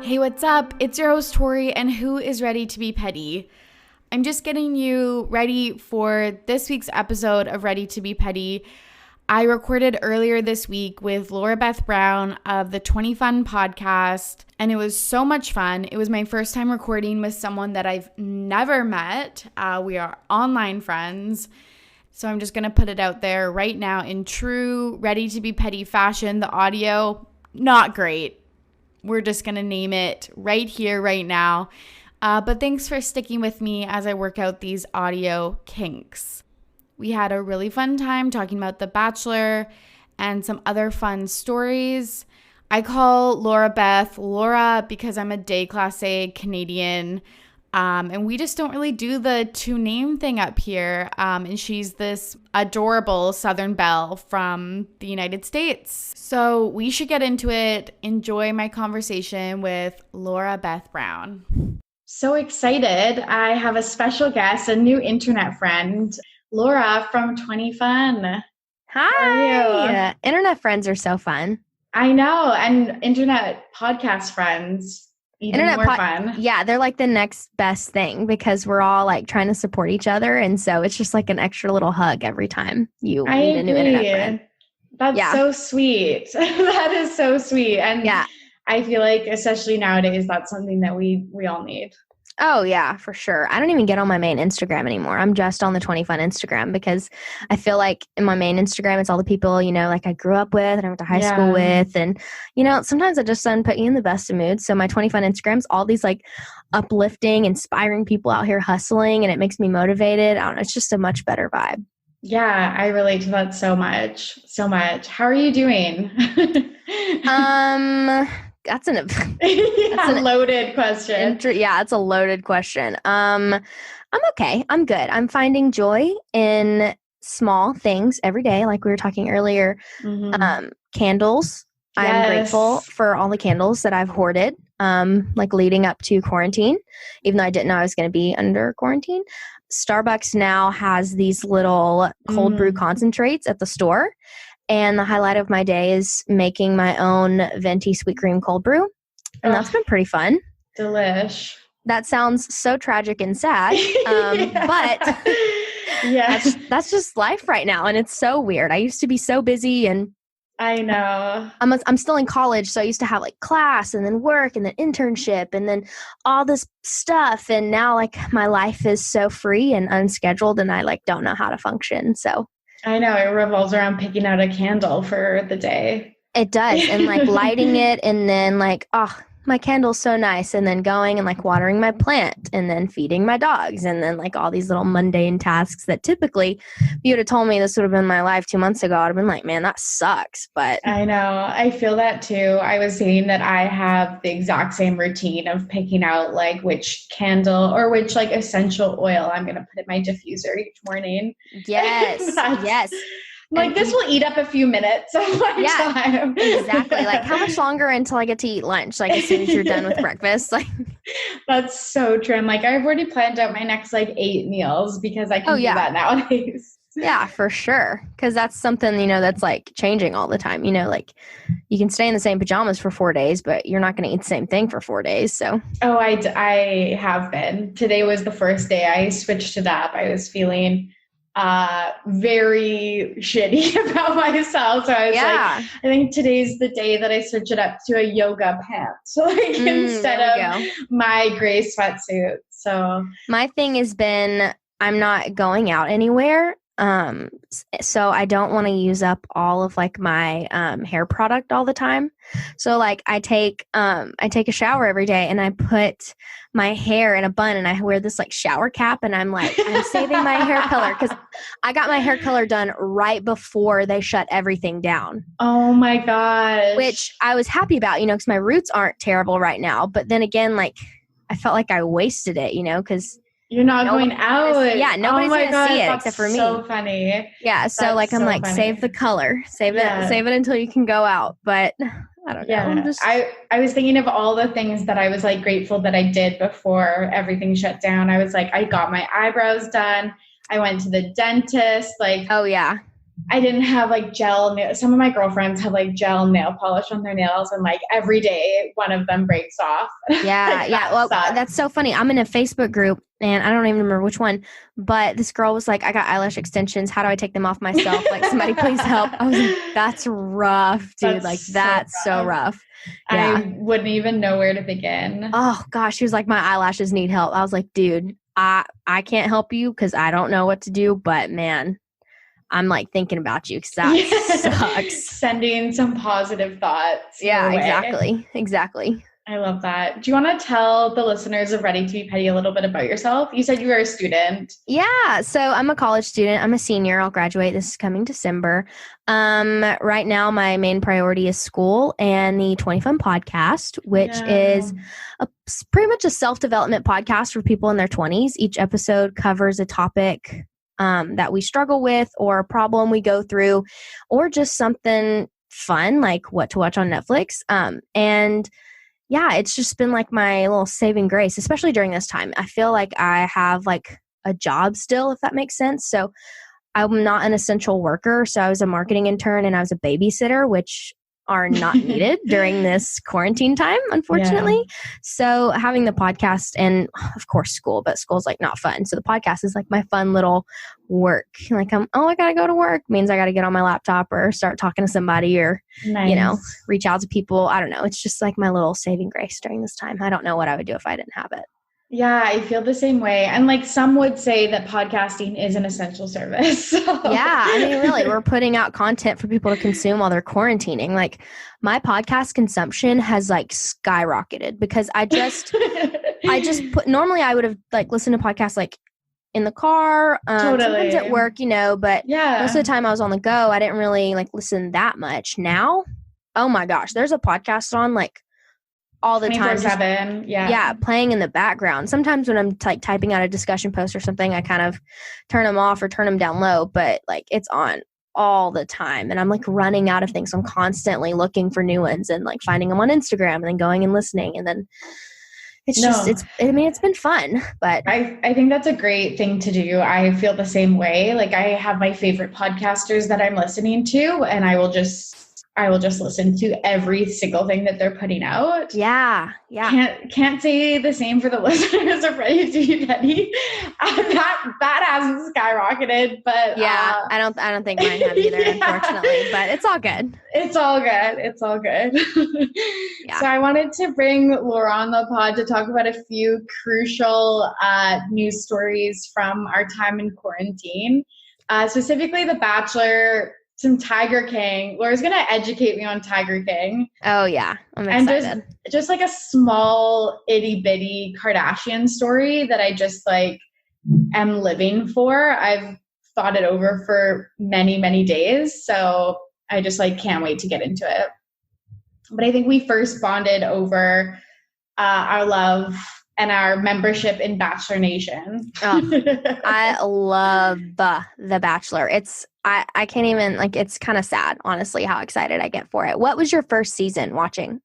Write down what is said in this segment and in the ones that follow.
Hey, what's up? It's your host, Tori, and who is ready to be petty? I'm just getting you ready for this week's episode of Ready to be Petty. I recorded earlier this week with Laura Beth Brown of the 20 Fun podcast, and it was so much fun. It was my first time recording with someone that I've never met. We are online friends, so I'm just going to put it out there right now in true Ready to be Petty fashion. The audio, not great. We're just going to name it right here, right now. But thanks for sticking with me as I work out these audio kinks. We had a really fun time talking about The Bachelor and some other fun stories. I call Laura Beth Laura because I'm a day class A Canadian. And we just don't really do the two name thing up here. And she's this adorable Southern belle from the United States. So we should get into it. Enjoy my conversation with Laura Beth Brown. So excited. I have a special guest, a new internet friend, Laura from 20 Fun. Hi. How are you? Internet friends are so fun. I know. And internet podcast friends. Even more fun. Yeah, they're like the next best thing because we're all like trying to support each other. And so it's just like an extra little hug every time you meet a new internet friend. That's so sweet. That is so sweet. And yeah, I feel like especially nowadays, that's something that we all need. Oh, yeah, for sure. I don't even get on my main Instagram anymore. I'm just on the 20 Fun Instagram because I feel like in my main Instagram, it's all the people, you know, like I grew up with and I went to high school with. And, you know, sometimes it just doesn't put you in the best of moods. So my 20 Fun Instagram's all these like uplifting, inspiring people out here hustling, and it makes me motivated. I don't know. It's just a much better vibe. Yeah, I relate to that so much. So much. How are you doing? That's a loaded question. It's a loaded question. I'm okay. I'm good. I'm finding joy in small things every day. Like we were talking earlier, candles. Yes. I'm grateful for all the candles that I've hoarded, like leading up to quarantine, even though I didn't know I was going to be under quarantine. Starbucks now has these little cold brew concentrates at the store. And the highlight of my day is making my own venti sweet cream cold brew. And that's been pretty fun. Delish. That sounds so tragic and sad. But that's just life right now. And it's so weird. I used to be so busy, and I know. I'm still in college. So I used to have like class and then work and then internship and then all this stuff. And now like my life is so free and unscheduled, and I like don't know how to function. So I know, it revolves around picking out a candle for the day. It does. And like lighting it, and then like, oh, my candle's so nice. And then going and like watering my plant, and then feeding my dogs, and then like all these little mundane tasks that typically, if you would have told me this would have been my life 2 months ago, I'd have been like, man, that sucks. But I know. I feel that too. I was saying that I have the exact same routine of picking out like which candle or which like essential oil I'm going to put in my diffuser each morning. Yes. Yes. Like, this will eat up a few minutes of my time. Exactly. Like, how much longer until I get to eat lunch? Like, as soon as you're done with breakfast? Like, that's so true. I'm like, I've already planned out my next, like, 8 meals because I can do that nowadays. Yeah, for sure. Because that's something, you know, that's, like, changing all the time. You know, like, you can stay in the same pajamas for 4 days, but you're not going to eat the same thing for 4 days, so. Oh, I have been. Today was the first day I switched it up. I was feeling very shitty about myself. So I was like, I think today's the day that I switch it up to a yoga pants, like instead of my gray sweatsuit. So my thing has been, I'm not going out anywhere. So I don't want to use up all of like my hair product all the time. So like I take a shower every day, and I put my hair in a bun, and I wear this like shower cap, and I'm like, I'm saving my hair color because I got my hair color done right before they shut everything down. Oh my gosh. Which I was happy about, you know, because my roots aren't terrible right now. But then again, like I felt like I wasted it, you know, because you're not going out. Yeah, nobody's going to see it except for me. So funny. Yeah, so like I'm like, save the color, save it until you can go out. But I don't know. I was thinking of all the things that I was like grateful that I did before everything shut down. I was like, I got my eyebrows done. I went to the dentist. Like, oh yeah, I didn't have like gel nail. Some of my girlfriends have like gel nail polish on their nails, and like every day one of them breaks off. Yeah, Like, yeah. Well, that's so funny. I'm in a Facebook group and I don't even remember which one, but this girl was like, I got eyelash extensions. How do I take them off myself? Like, somebody please help. I was like, that's rough, dude. That's so rough. Yeah. I wouldn't even know where to begin. Oh gosh. She was like, my eyelashes need help. I was like, dude, I can't help you because I don't know what to do, but man, I'm like thinking about you because that sucks. Sending some positive thoughts. Yeah, exactly. I love that. Do you want to tell the listeners of Ready to Be Petty a little bit about yourself? You said you were a student. Yeah, so I'm a college student. I'm a senior. I'll graduate this coming December. Right now, my main priority is school and the 20 Fun podcast, which is pretty much a self-development podcast for people in their 20s. Each episode covers a topic that we struggle with or a problem we go through or just something fun like what to watch on Netflix. And yeah, it's just been like my little saving grace, especially during this time. I feel like I have like a job still, if that makes sense. So I'm not an essential worker. So I was a marketing intern and I was a babysitter, which are not needed during this quarantine time, unfortunately. Yeah. So having the podcast and of course school, but school's like not fun. So the podcast is like my fun little work. Like I gotta go to work means I gotta get on my laptop or start talking to somebody or, reach out to people. I don't know. It's just like my little saving grace during this time. I don't know what I would do if I didn't have it. Yeah, I feel the same way. And like some would say that podcasting is an essential service. So. Yeah, I mean, really, we're putting out content for people to consume while they're quarantining. Like my podcast consumption has like skyrocketed because normally I would have like listened to podcasts like in the car, sometimes at work, but most of the time I was on the go. I didn't really like listen that much. Now, oh my gosh, there's a podcast on like all the time. 24/7. Yeah, playing in the background. Sometimes when I'm like typing out a discussion post or something, I kind of turn them off or turn them down low, but like it's on all the time and I'm like running out of things. So I'm constantly looking for new ones and like finding them on Instagram and then going and listening. And then it's been fun, but I think that's a great thing to do. I feel the same way. Like I have my favorite podcasters that I'm listening to and I will just listen to every single thing that they're putting out. Yeah. Can't say the same for the listeners of Ready to Be Petty. That hasn't skyrocketed, but yeah, I don't think mine have either, unfortunately. But it's all good. It's all good. Yeah. So I wanted to bring Laura on the pod to talk about a few crucial news stories from our time in quarantine, specifically The Bachelor. Some Tiger King. Laura's going to educate me on Tiger King. Oh, yeah. I'm excited. And just like a small itty bitty Kardashian story that I just like am living for. I've thought it over for many, many days. So I just like can't wait to get into it. But I think we first bonded over our love and our membership in Bachelor Nation. I love The Bachelor. I can't even, like, it's kind of sad, honestly, how excited I get for it. What was your first season watching?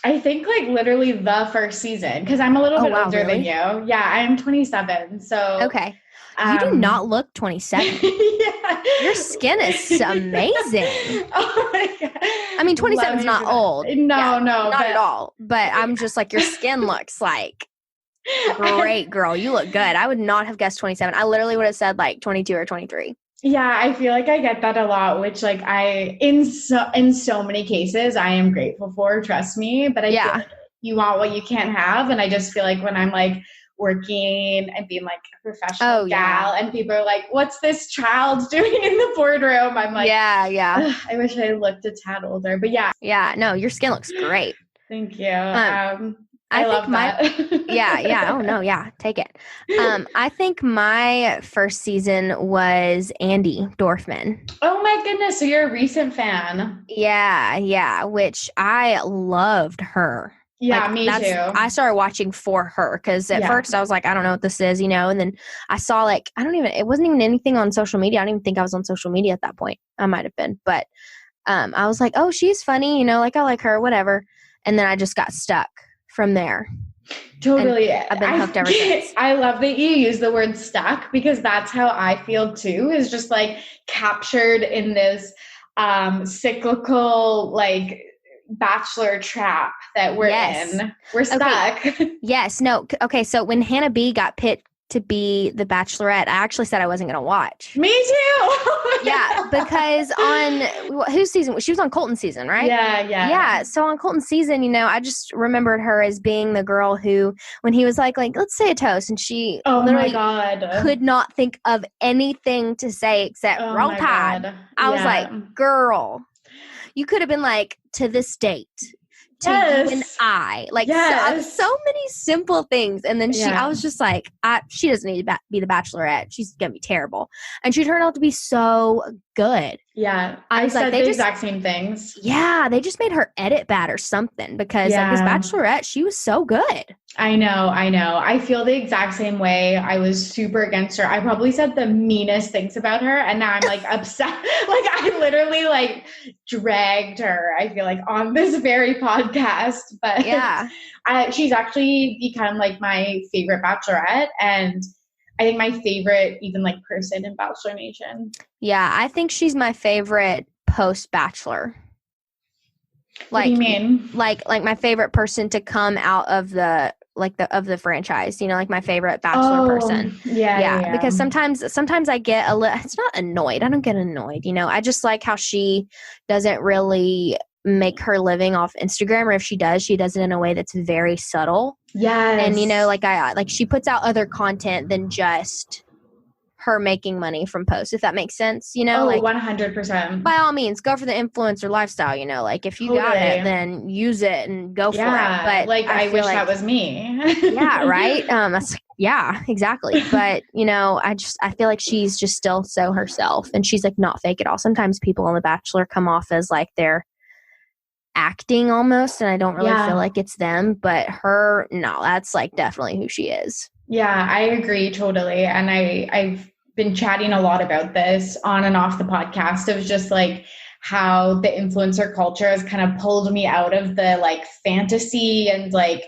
I think, like, literally the first season, because I'm a little bit older than you. Yeah, I'm 27, so. Okay. You do not look 27. Yeah. Your skin is amazing. Oh, my God. I mean, 27 is not old. No, not at all. But I'm just like, your skin looks like great, girl. You look good. I would not have guessed 27. I literally would have said, like, 22 or 23. Yeah, I feel like I get that a lot, which like in so many cases I am grateful for, trust me, but I feel like you want what you can't have. And I just feel like when I'm like working and being like a professional gal and people are like, what's this child doing in the boardroom? I'm like, yeah. I wish I looked a tad older, but yeah. Yeah, no, your skin looks great. Thank you. I love that. Yeah. Oh, no, yeah. Take it. I think my first season was Andy Dorfman. Oh, my goodness. So you're a recent fan. Yeah. Which I loved her. Yeah, like, me too. I started watching for her because at first I was like, I don't know what this is, and then I saw like, it wasn't even anything on social media. I don't even think I was on social media at that point. I might have been, but I was like, oh, she's funny, like I like her, whatever. And then I just got stuck from there. Totally. And I've been hooked ever since. I love that you use the word stuck, because that's how I feel too, is just like captured in this cyclical like bachelor trap that we're in. We're stuck. Okay. Yes. No. Okay. So when Hannah B got picked to be the Bachelorette, I actually said I wasn't going to watch. Me too. Yeah, because on whose season? She was on Colton's season, right? Yeah. So on Colton's season, I just remembered her as being the girl who, when he was like, let's say a toast, and she literally could not think of anything to say except roll tide. I was like, girl, you could have been like, to this date. To you and I, so many simple things, and then I was just like, she doesn't need to be the Bachelorette. She's gonna be terrible, and she turned out to be so good. Yeah, I said the exact same things. Yeah, they just made her edit bad or something, because this Bachelorette, she was so good. I know. I feel the exact same way. I was super against her. I probably said the meanest things about her, and now I'm like upset. Like I literally like dragged her, I feel like, on this very podcast. But she's actually become like my favorite Bachelorette, and I think my favorite even like person in Bachelor Nation. Yeah, I think she's my favorite post-Bachelor. What do you mean? Like my favorite person to come out of the franchise, like my favorite Bachelor person. Yeah. Because sometimes I get it's not annoyed. I don't get annoyed. I just like how she doesn't really make her living off Instagram, or if she does it in a way that's very subtle. Yes. And she puts out other content than just her making money from posts, if that makes sense, 100%. By all means, go for the influencer lifestyle, if you got it, then use it and go for it. But I wish that was me. Yeah, right. Yeah, exactly. But I feel like she's just still so herself, and she's like not fake at all. Sometimes people on The Bachelor come off as like they're acting almost, and I don't really feel like it's them, but her, no, that's like definitely who she is. Yeah, I agree totally. And I've been chatting a lot about this on and off the podcast, of just like how the influencer culture has kind of pulled me out of the like fantasy and like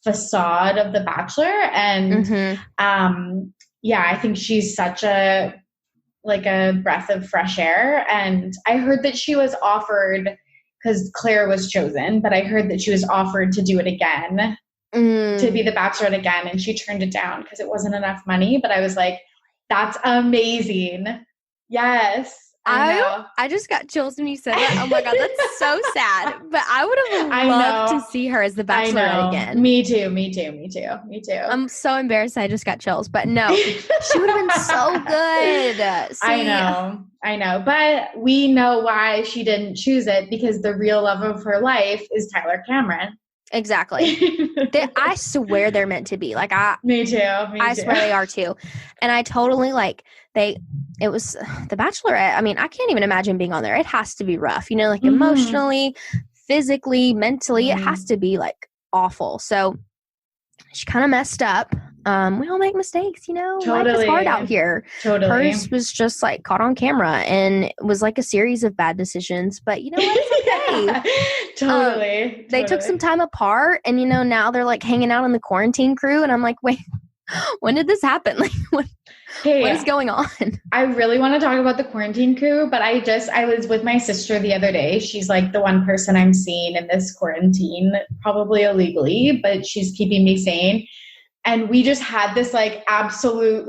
facade of The Bachelor. And I think she's such a breath of fresh air. And I heard that she was offered, because Claire was chosen, but I heard that she was offered to do it again. To be the Bachelorette again, and she turned it down because it wasn't enough money. But I was like, that's amazing. Yes. I know. I just got chills when you said that. Oh my God, that's so sad. But I would have loved to see her as the Bachelorette again. Me too. I'm so embarrassed I just got chills. But no, she would have been so good. I know. But we know why she didn't choose it, because the real love of her life is Tyler Cameron. Exactly. I swear they're meant to be. Me too. I swear they are too. And I totally it was The Bachelorette. I mean, I can't even imagine being on there. It has to be rough, emotionally, physically, mentally. It has to be awful. So she kind of messed up. We all make mistakes, Totally. Life is hard out here. Totally. Hers was just caught on camera, and it was a series of bad decisions, but you know what? It's okay. Totally. They took some time apart, and now they're hanging out in the quarantine crew, and I'm like, wait, when did this happen? What is going on? I really want to talk about the quarantine crew, but I was with my sister the other day. She's the one person I'm seeing in this quarantine, probably illegally, but she's keeping me sane. And we just had this absolute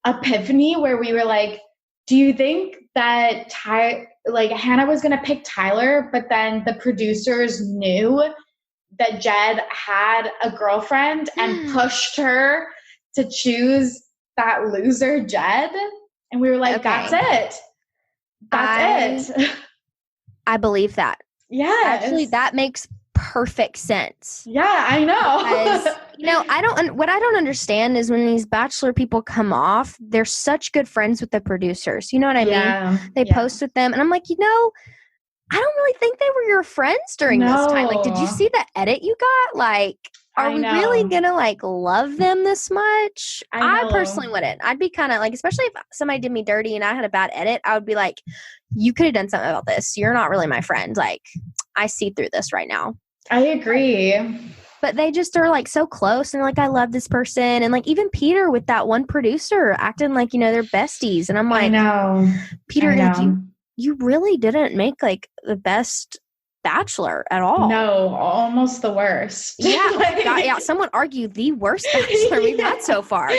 epiphany where we were like, do you think that Hannah was going to pick Tyler, but then the producers knew that Jed had a girlfriend and pushed her to choose that loser Jed? And we were like, That's it. That's it. I believe that. Yeah. Actually, that makes perfect sense. Yeah, I know. Because, what I don't understand is when these Bachelor people come off, they're such good friends with the producers. You know what I mean? They post with them, and I'm like, I don't really think they were your friends during this time. Did you see the edit you got? Are we really gonna love them this much? I personally wouldn't. I'd be kind of especially if somebody did me dirty and I had a bad edit, I would be like, you could have done something about this. You're not really my friend. I see through this right now. I agree. But they just are like so close and like, I love this person. And like even Peter with that one producer acting like, they're besties. And I'm like, I know. Peter, like you really didn't make like the best Bachelor at all. No, almost the worst. Yeah. God, someone argued the worst Bachelor we've had so far.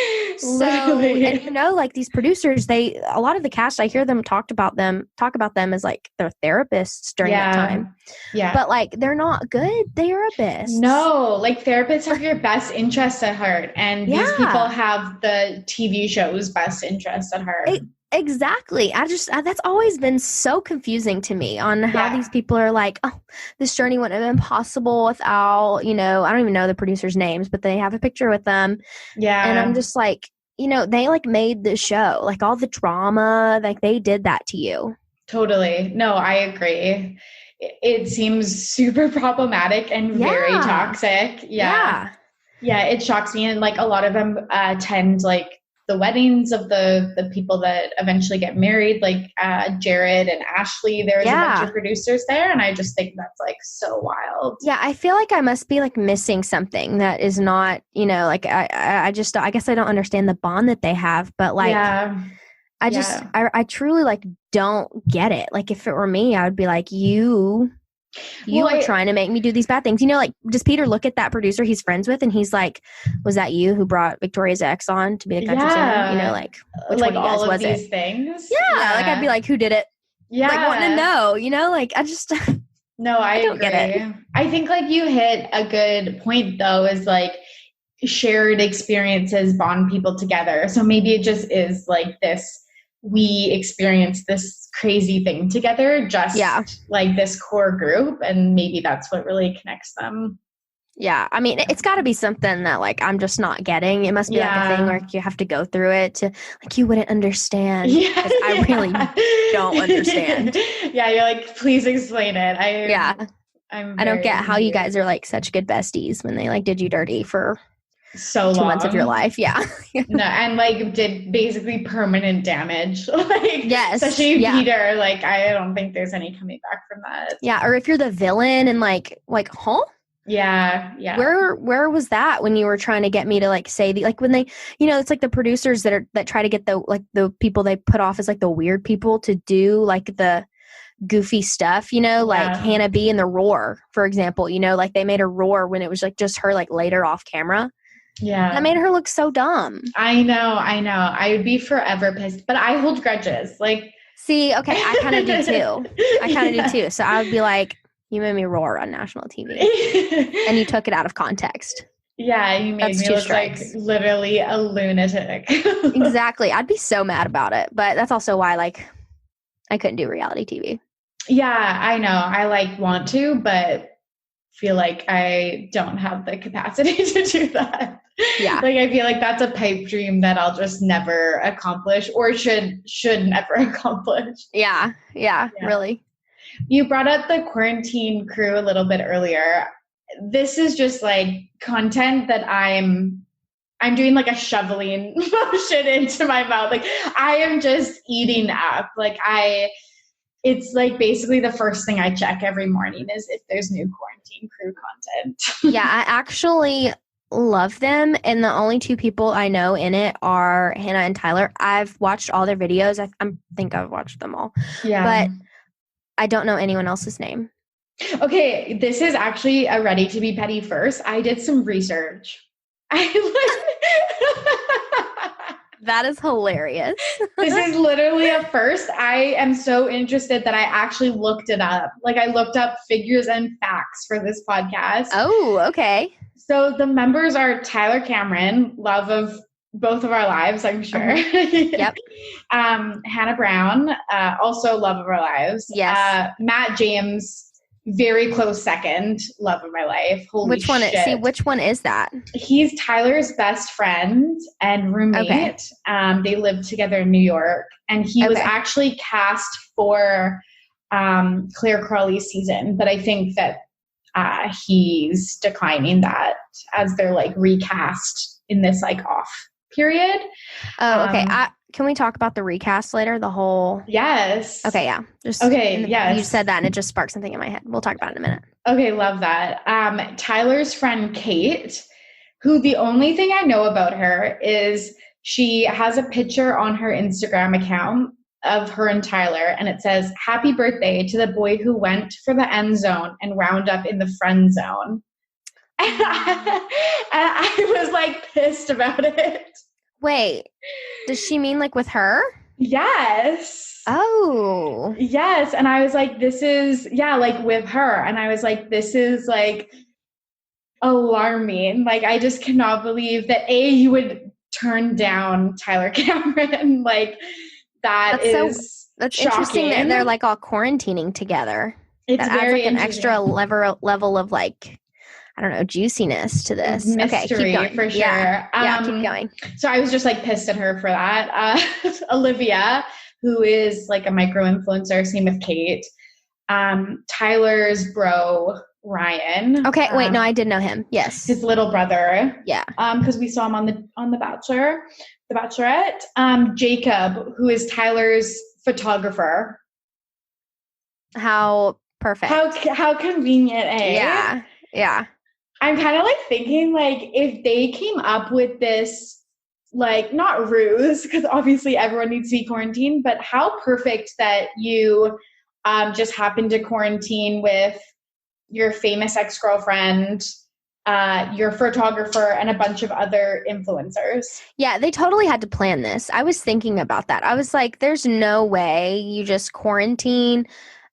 Literally. And like these producers, a lot of the cast, I hear them talk about them as like their therapists during that time. Yeah. But like they're not good therapists. No, like therapists have your best interests at heart, and these people have the TV show's best interest at heart. Exactly. That's always been so confusing to me on how these people are like, oh, this journey wouldn't have been possible without, I don't even know the producers' names, but they have a picture with them. Yeah. And I'm just like, they like made the show, like all the drama, like they did that to you. Totally. No, I agree. It seems super problematic and very toxic. Yeah. Yeah. It shocks me. And like a lot of them attend like the weddings of the people that eventually get married, like Jared and Ashley. There's a bunch of producers there, and I just think that's like so wild. Yeah, I feel like I must be like missing something that is not, like I guess I don't understand the bond that they have, but like I truly like don't get it. Like if it were me, I would be like, you are trying to make me do these bad things. Like, does Peter look at that producer he's friends with and he's like, was that you who brought Victoria's ex on to be the country singer? Like, which like one of you guys all was of these it? Things. Yeah, like I'd be like, who did it? Yeah. Like wanting to know, like I just... No, I don't get it. I think like you hit a good point though, is like shared experiences bond people together. So maybe it just is like this, we experience this crazy thing together, just like this core group, and maybe that's what really connects them. Yeah, I mean, it's got to be something that like I'm just not getting. It must be like a thing where you have to go through it to like you wouldn't understand. Because I really don't understand. Yeah, you're like, please explain it. I don't get how you guys are like such good besties when they like did you dirty for so 2 months of your life. Yeah. No, and like did basically permanent damage. Like especially Peter, like I don't think there's any coming back from that. Yeah, or if you're the villain and like huh? Yeah. Where was that when you were trying to get me to like say like when they, it's like the producers that try to get the people they put off as like the weird people to do like the goofy stuff, like Hannah B in the Roar, for example, like they made a Roar when it was like just her like later off camera. Yeah. That made her look so dumb. I know. I would be forever pissed, but I hold grudges. Like, see, okay, I kind of do too. So I would be like, you made me roar on national TV and you took it out of context. Yeah, you made me look like literally a lunatic. Exactly. I'd be so mad about it, but that's also why like I couldn't do reality TV. Yeah, I know. I like want to, but feel like I don't have the capacity to do that. Yeah. Like I feel like that's a pipe dream that I'll just never accomplish or should never accomplish. Yeah, really. You brought up the Quarantine Crew a little bit earlier. This is just like content that I'm doing like a shoveling motion into my mouth. Like I am just eating up. Like it's like basically the first thing I check every morning is if there's new Quarantine Crew content. Yeah, I actually love them. And the only two people I know in it are Hannah and Tyler. I've watched all their videos. I think I've watched them all. Yeah. But I don't know anyone else's name. Okay, this is actually a Ready to Be Petty first. I did some research. That is hilarious. This is literally a first. I am so interested that I actually looked it up. Like I looked up figures and facts for this podcast. Oh, okay. So the members are Tyler Cameron, love of both of our lives, I'm sure. Yep. Hannah Brown, also love of our lives. Yes. Matt James, very close second, love of my life. Holy which one? shit. Which one is that? He's Tyler's best friend and roommate. Okay. They lived together in New York, and he was actually cast for Claire Crawley's season, but I think that he's declining that as they're like recast in this like off period. Oh, okay. Can we talk about the recast later? The whole. Yes. Okay. Yeah. Yes. You said that and it just sparked something in my head. We'll talk about it in a minute. Okay. Love that. Tyler's friend, Kate, who the only thing I know about her is she has a picture on her Instagram account of her and Tyler, and it says, "Happy birthday to the boy who went for the end zone and wound up in the friend zone." And I was like pissed about it. Wait, does she mean like with her? Yes. Oh. Yes. And I was like, this is, like with her. And I was like, this is like alarming. Like, I just cannot believe that you would turn down Tyler Cameron. Like, that's shocking. Interesting that they're like all quarantining together. It's that very adds like an extra level of like, I don't know, juiciness to this. Mystery, okay, keep going. For sure. Yeah, keep going. So I was just like pissed at her for that. Olivia, who is like a micro influencer, same with Kate. Tyler's bro, Ryan. Okay, wait, no, I did know him. Yes, his little brother. Yeah. Because we saw him on the Bachelorette. Jacob, who is Tyler's photographer. How perfect. How convenient, eh? Yeah. Yeah. I'm kind of like thinking like if they came up with this, like not ruse, because obviously everyone needs to be quarantined, but how perfect that you just happened to quarantine with your famous ex-girlfriend, your photographer, and a bunch of other influencers. Yeah, they totally had to plan this. I was thinking about that. I was like, there's no way you just quarantine.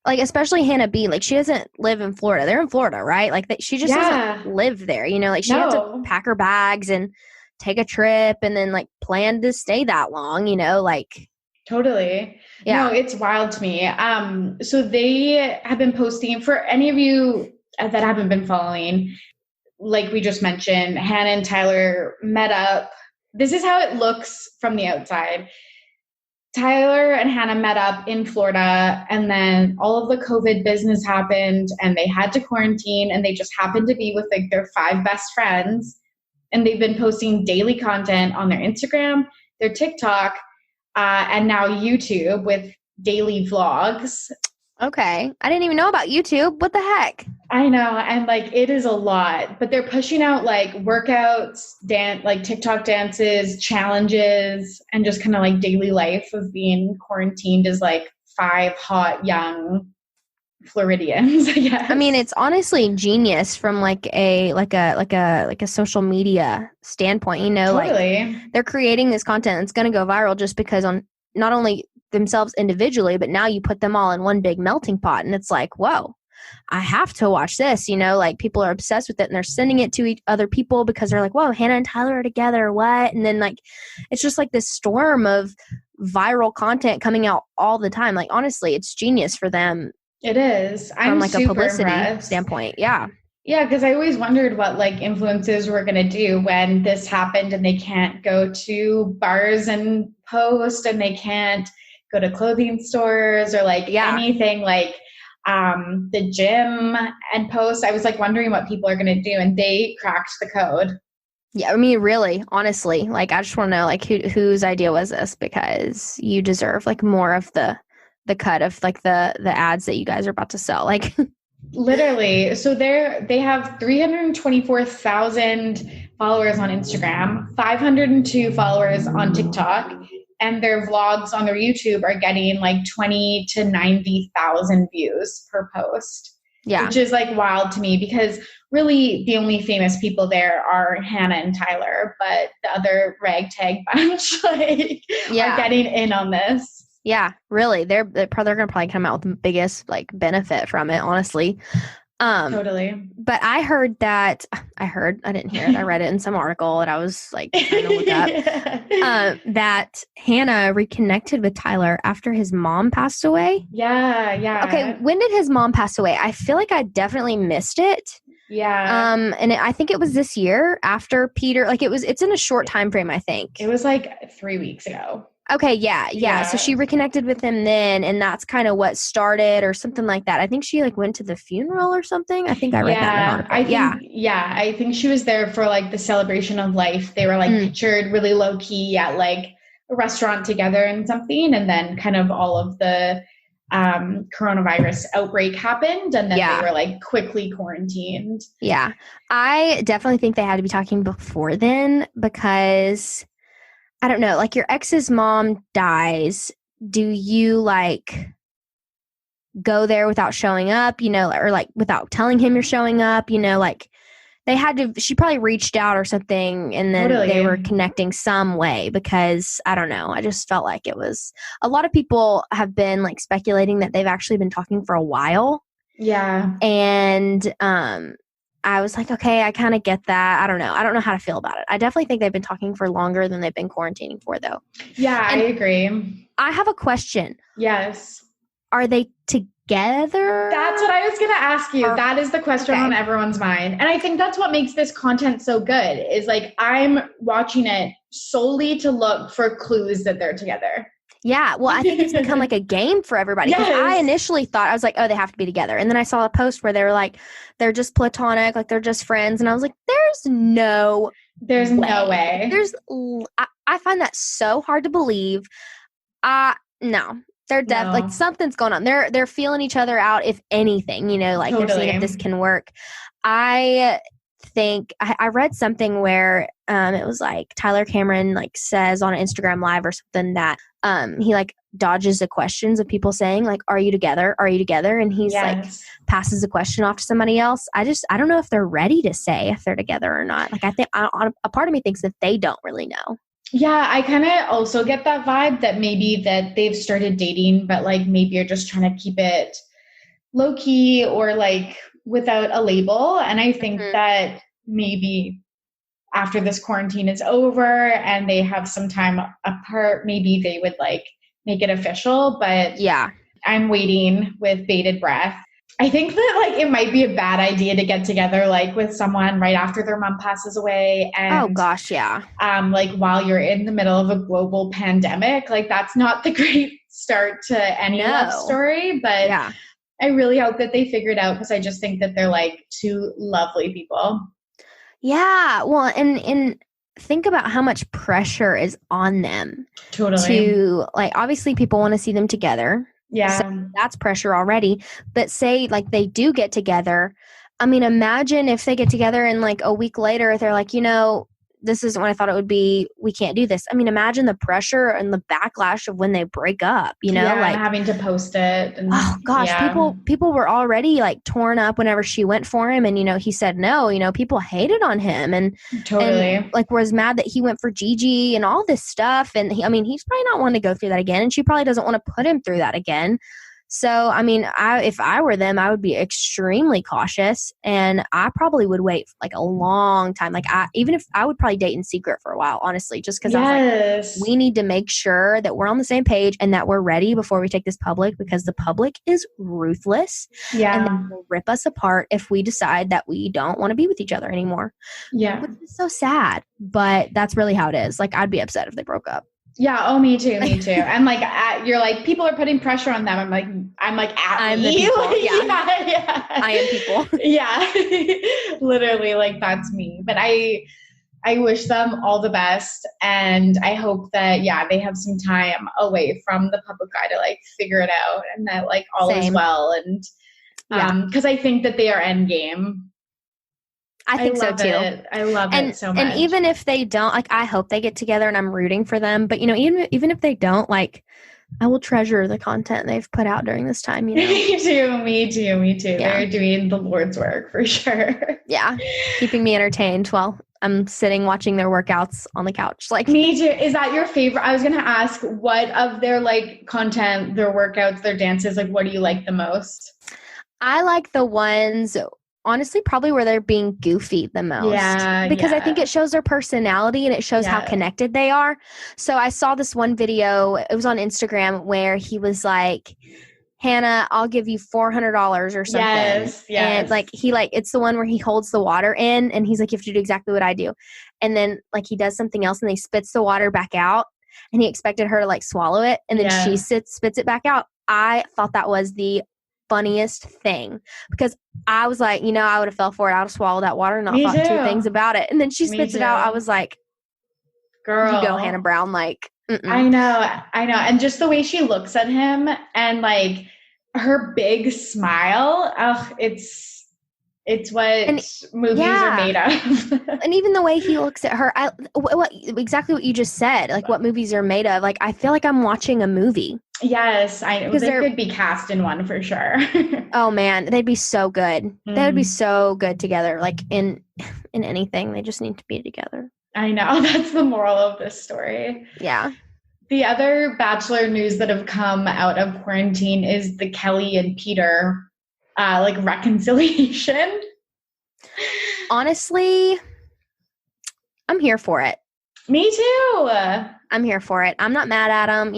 Like, especially Hannah B, like, she doesn't live in Florida. They're in Florida, right? Like, she just doesn't live there, you know? Like, she had to pack her bags and take a trip and then, like, plan to stay that long, you know? Like, totally. Yeah. No, it's wild to me. So they have been posting, for any of you that haven't been following, like we just mentioned, Hannah and Tyler met up. This is how it looks from the outside. Tyler and Hannah met up in Florida, and then all of the COVID business happened and they had to quarantine, and they just happened to be with like their 5 best friends. And they've been posting daily content on their Instagram, their TikTok, and now YouTube with daily vlogs. Okay. I didn't even know about YouTube. What the heck? I know. And like, it is a lot, but they're pushing out like workouts, like TikTok dances, challenges, and just kind of like daily life of being quarantined as like 5 hot young Floridians, I guess. I mean, it's honestly genius from like a social media standpoint, you know, totally. Like they're creating this content that's going to go viral just because on not only themselves individually, but now you put them all in one big melting pot, and it's like, whoa, I have to watch this, you know, like people are obsessed with it and they're sending it to other people because they're like, whoa, Hannah and Tyler are together, what? And then like it's just like this storm of viral content coming out all the time. Like honestly, it's genius for them. It is. From like a publicity standpoint. Yeah. Yeah, because I always wondered what like influencers were going to do when this happened and they can't go to bars and post, and they can't go to clothing stores or like anything like the gym and post. I was like wondering what people are going to do, and they cracked the code. Yeah, I mean, really, honestly, like I just want to know like whose idea was this, because you deserve like more of the cut of like the ads that you guys are about to sell. Like literally. So they have 324,000 followers on Instagram, 502 followers on TikTok, and their vlogs on their YouTube are getting like 20 to 90,000 views per post. Yeah. Which is like wild to me, because really the only famous people there are Hannah and Tyler, but the other ragtag bunch like are getting in on this. Yeah, really. They're going to probably come out with the biggest like benefit from it, honestly. Totally. But I didn't hear it. I read it in some article that I was like trying to look up. That Hannah reconnected with Tyler after his mom passed away. Yeah. Okay, when did his mom pass away? I feel like I definitely missed it. Yeah. And I think it was this year after Peter. Like it's in a short time frame, I think. It was like 3 weeks ago. Okay, yeah. So she reconnected with him then, and that's kind of what started or something like that. I think she like went to the funeral or something. I think I read that in an article. I think she was there for like the celebration of life. They were like pictured really low key at like a restaurant together and something, and then kind of all of the coronavirus outbreak happened, and then they were like quickly quarantined. Yeah, I definitely think they had to be talking before then, because I don't know, like your ex's mom dies. Do you like go there without showing up, you know, or like without telling him you're showing up, you know, like they had to, she probably reached out or something, and then they were connecting some way, because I don't know. I just felt like it was, a lot of people have been like speculating that they've actually been talking for a while. Yeah. And, I was like, okay, I kind of get that. I don't know. I don't know how to feel about it. I definitely think they've been talking for longer than they've been quarantining for, though. Yeah, and I agree. I have a question. Yes. Are they together? That's what I was going to ask you. That is the question on everyone's mind. And I think that's what makes this content so good, is like I'm watching it solely to look for clues that they're together. Yeah, well, I think it's become like a game for everybody. Because I initially thought, I was like, oh, they have to be together. And then I saw a post where they were like, they're just platonic, like they're just friends. And I was like, there's no way. I find that so hard to believe. No. They're like something's going on. They're feeling each other out, if anything, you know, like they're seeing if this can work. I think I read something where it was like Tyler Cameron like says on Instagram Live or something that he like dodges the questions of people saying like, are you together? Are you together? And he's like passes the question off to somebody else. I don't know if they're ready to say if they're together or not. Like I think a part of me thinks that they don't really know. Yeah, I kind of also get that vibe that maybe that they've started dating, but like maybe you're just trying to keep it low key or like without a label. And I think that maybe after this quarantine is over and they have some time apart, maybe they would like make it official. But yeah, I'm waiting with bated breath. I think that like it might be a bad idea to get together like with someone right after their mom passes away. And oh gosh, yeah. Like while you're in the middle of a global pandemic, like that's not the great start to any love story. But yeah, I really hope that they figure it out, because I just think that they're like two lovely people. Yeah. Well, and think about how much pressure is on them. Totally. To like, obviously people want to see them together. Yeah. So that's pressure already. But say like they do get together. I mean, imagine if they get together and like a week later, they're like, you know, this isn't what I thought it would be. We can't do this. I mean, imagine the pressure and the backlash of when they break up, you know, like having to post it. And, oh gosh, people were already like torn up whenever she went for him. And, you know, he said no, you know, people hated on him and like was mad that he went for Gigi and all this stuff. And he's probably not wanting to go through that again. And she probably doesn't want to put him through that again. So, I mean, if I were them, I would be extremely cautious, and I probably would wait like a long time. Like even if I would probably date in secret for a while, honestly, just because I was like, we need to make sure that we're on the same page and that we're ready before we take this public, because the public is ruthless. Yeah. And they will rip us apart if we decide that we don't want to be with each other anymore. Yeah. Which is so sad, but that's really how it is. Like, I'd be upset if they broke up. Yeah. Oh, me too. And like, you're like, people are putting pressure on them. I'm like, I'm the people. Yeah. I am people. Yeah. Literally, like that's me. But I wish them all the best. And I hope that, they have some time away from the public eye to like figure it out, and that like all is well. And because I think that they are endgame. I think so too. I love it so much. And even if they don't, like, I hope they get together and I'm rooting for them. But, you know, even if they don't, like, I will treasure the content they've put out during this time, you know. Me too. Yeah. They're doing the Lord's work for sure. Yeah. Keeping me entertained while I'm sitting watching their workouts on the couch. Like, me too. Is that your favorite? I was going to ask, what of their like content, their workouts, their dances, like what do you like the most? I like the ones, honestly, probably where they're being goofy the most. Yeah. Because I think it shows their personality and it shows how connected they are. So I saw this one video, it was on Instagram, where he was like, Hannah, I'll give you $400 or something. Yes. And like, it's the one where he holds the water in and he's like, you have to do exactly what I do. And then like he does something else and he spits the water back out. and he expected her to like swallow it, and then she spits it back out. I thought that was the funniest thing, because I was like, I would have fell for it. I would have swallowed that water and not thought two things about it. And then she spits it out. I was like, girl, you go, Hannah Brown. Like, I know. And just the way she looks at him and like her big smile, it's what movies are made of. And even the way he looks at her, exactly what you just said, like what movies are made of. Like, I feel like I'm watching a movie. Yes, I know. They could be cast in one for sure. Oh man, they'd be so good. They would be so good together. Like in anything, they just need to be together. I know. That's the moral of this story. Yeah. The other Bachelor news that have come out of quarantine is the Kelly and Peter reconciliation. Honestly, I'm here for it. Me too. I'm here for it. I'm not mad at him.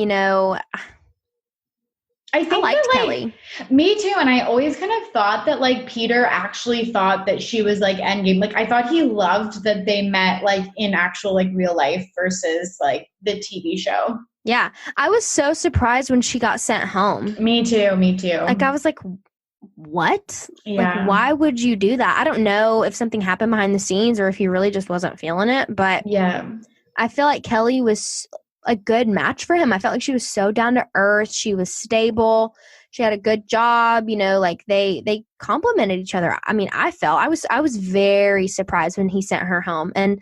I liked Kelly. Me too. And I always kind of thought that like Peter actually thought that she was like endgame. Like I thought he loved that they met like in actual like real life versus like the TV show. Yeah. I was so surprised when she got sent home. Me too. Like I was like, what? Yeah. Like, why would you do that? I don't know if something happened behind the scenes or if he really just wasn't feeling it, but yeah, I feel like Kelly was a good match for him. I felt like she was so down to earth. She was stable. She had a good job. Like they complimented each other. I mean, I was very surprised when he sent her home. And,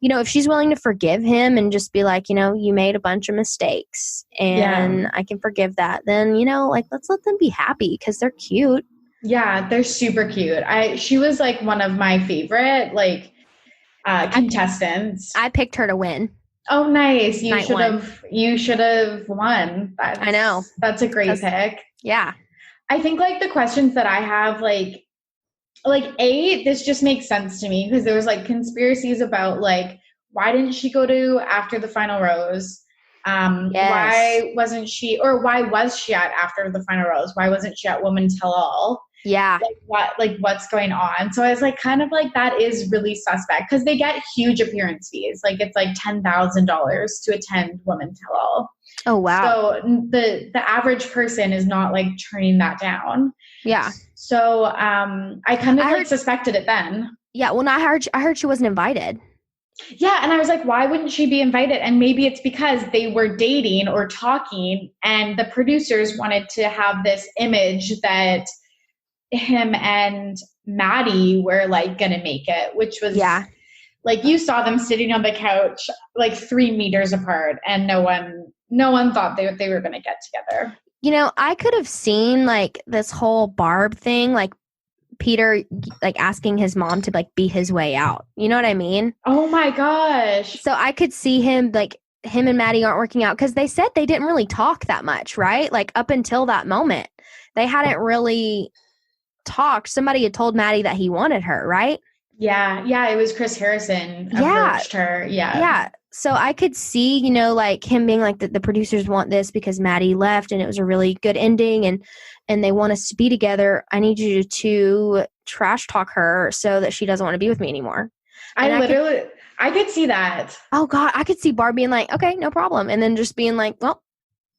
if she's willing to forgive him and just be like, you made a bunch of mistakes and I can forgive that, then, let's let them be happy because they're cute. Yeah, they're super cute. She was like one of my favorite, contestants. I picked her to win. Oh, nice. You should have won. I know. That's a great pick. Yeah. I think like the questions that I have, this just makes sense to me because there was like conspiracies about like, why didn't she go to After the Final Rose? Why wasn't she, or why was she at After the Final Rose? Why wasn't she at Woman Tell All? Yeah. What's going on? So I was like, kind of like, that is really suspect because they get huge appearance fees. Like it's like $10,000 to attend Woman Tell All. Oh, wow. So the average person is not like turning that down. Yeah. So I kind of suspected it then. Yeah. Well, no, I heard she wasn't invited. Yeah. And I was like, why wouldn't she be invited? And maybe it's because they were dating or talking and the producers wanted to have this image that him and Maddie were like going to make it, which was like you saw them sitting on the couch like 3 meters apart and no one thought they were going to get together. I could have seen like this whole Barb thing, like Peter like asking his mom to like be his way out. You know what I mean? Oh my gosh. So I could see him and Maddie aren't working out because they said they didn't really talk that much, right? Like up until that moment, they hadn't really talked. Somebody had told Maddie that he wanted her, right? Yeah. It was Chris Harrison approached her. Yeah. So I could see, like him being like the producers want this because Maddie left and it was a really good ending and they want us to be together. I need you to trash talk her so that she doesn't want to be with me anymore. I could see that. Oh God, I could see Barb being like, okay, no problem. And then just being like, well,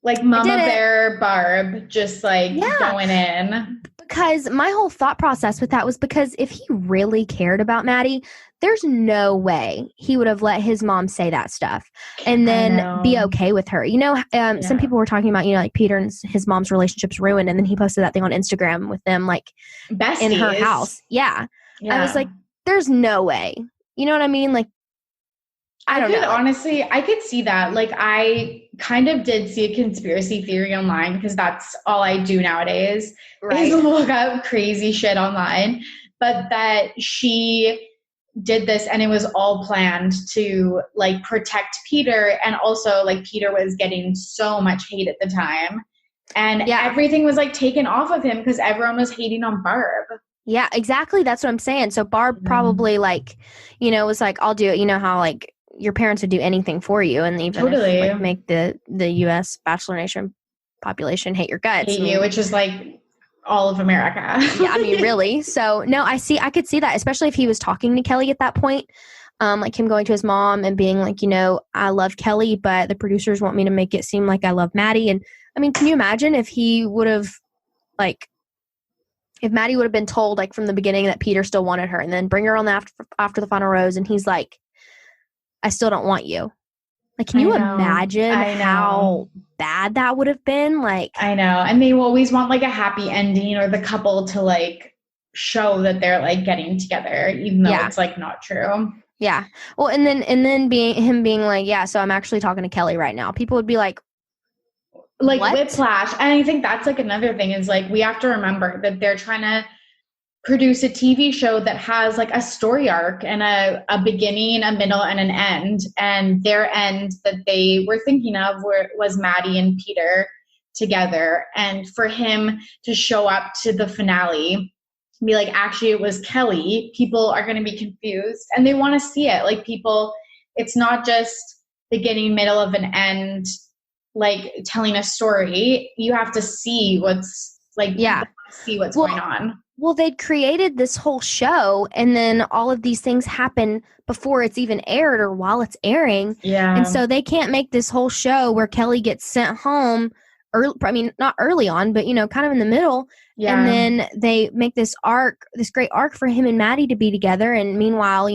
like Mama Bear Barb, just like going in. Because my whole thought process with that was because if he really cared about Maddie, there's no way he would have let his mom say that stuff and then be okay with her. Some people were talking about, like Peter and his mom's relationship's ruined. And then he posted that thing on Instagram with them like besties in her house. Yeah. I was like, there's no way. You know what I mean? Like, I don't know. Honestly, I could see that. Like, I kind of did see a conspiracy theory online because that's all I do nowadays is look up crazy shit online. But that she did this and it was all planned to like protect Peter. And also like Peter was getting so much hate at the time. And everything was like taken off of him because everyone was hating on Barb. Yeah, exactly. That's what I'm saying. So Barb probably like, was like, I'll do it. You know how like your parents would do anything for you and even if, like, make the U.S. Bachelor Nation population hate your guts. Hate you, which is like all of America. Yeah, I mean, really. So no, I could see that, especially if he was talking to Kelly at that point. like him going to his mom and being like, I love Kelly, but the producers want me to make it seem like I love Maddie. And I mean, can you imagine if he would have, like, if Maddie would have been told, like, from the beginning that Peter still wanted her, and then bring her on after the final rose, and he's like, I still don't want you. Like, can you imagine how bad that would have been? Like, I know. And they always want, like, a happy ending or the couple to, like, show that they're, like, getting together, even though it's, like, not true. Yeah. Well, and then being like, yeah, so I'm actually talking to Kelly right now. People would be like what? Whiplash. And I think that's, like, another thing is, like, we have to remember that they're trying to produce a TV show that has, like, a story arc and a beginning, a middle, and an end. And their end that they were thinking of was Maddie and Peter together. And for him to show up to the finale and be like, actually, it was Kelly, people are going to be confused. And they want to see it. Like, people, it's not just beginning, middle of an end, like, telling a story. You have to see what's, like, see what's going on. Well, they'd created this whole show, and then all of these things happen before it's even aired or while it's airing. Yeah. And so they can't make this whole show where Kelly gets sent home early, I mean, not early on, but, kind of in the middle. Yeah. And then they make this great arc for him and Maddie to be together. And meanwhile,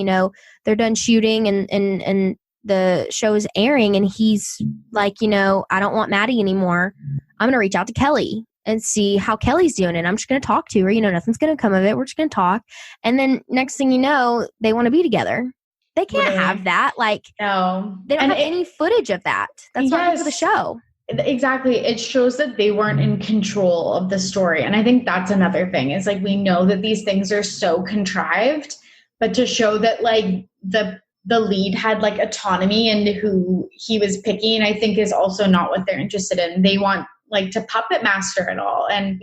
they're done shooting and the show is airing, and he's like, I don't want Maddie anymore. I'm going to reach out to Kelly and see how Kelly's doing. And I'm just going to talk to her. Nothing's going to come of it. We're just going to talk. And then next thing you know, they want to be together. They can't have that. Like, no. They don't have any footage of that. That's not good for the show. Exactly. It shows that they weren't in control of the story. And I think that's another thing is, like, we know that these things are so contrived, but to show that, like, the lead had, like, autonomy in who he was picking, I think is also not what they're interested in. They want, like, to puppet master it all. And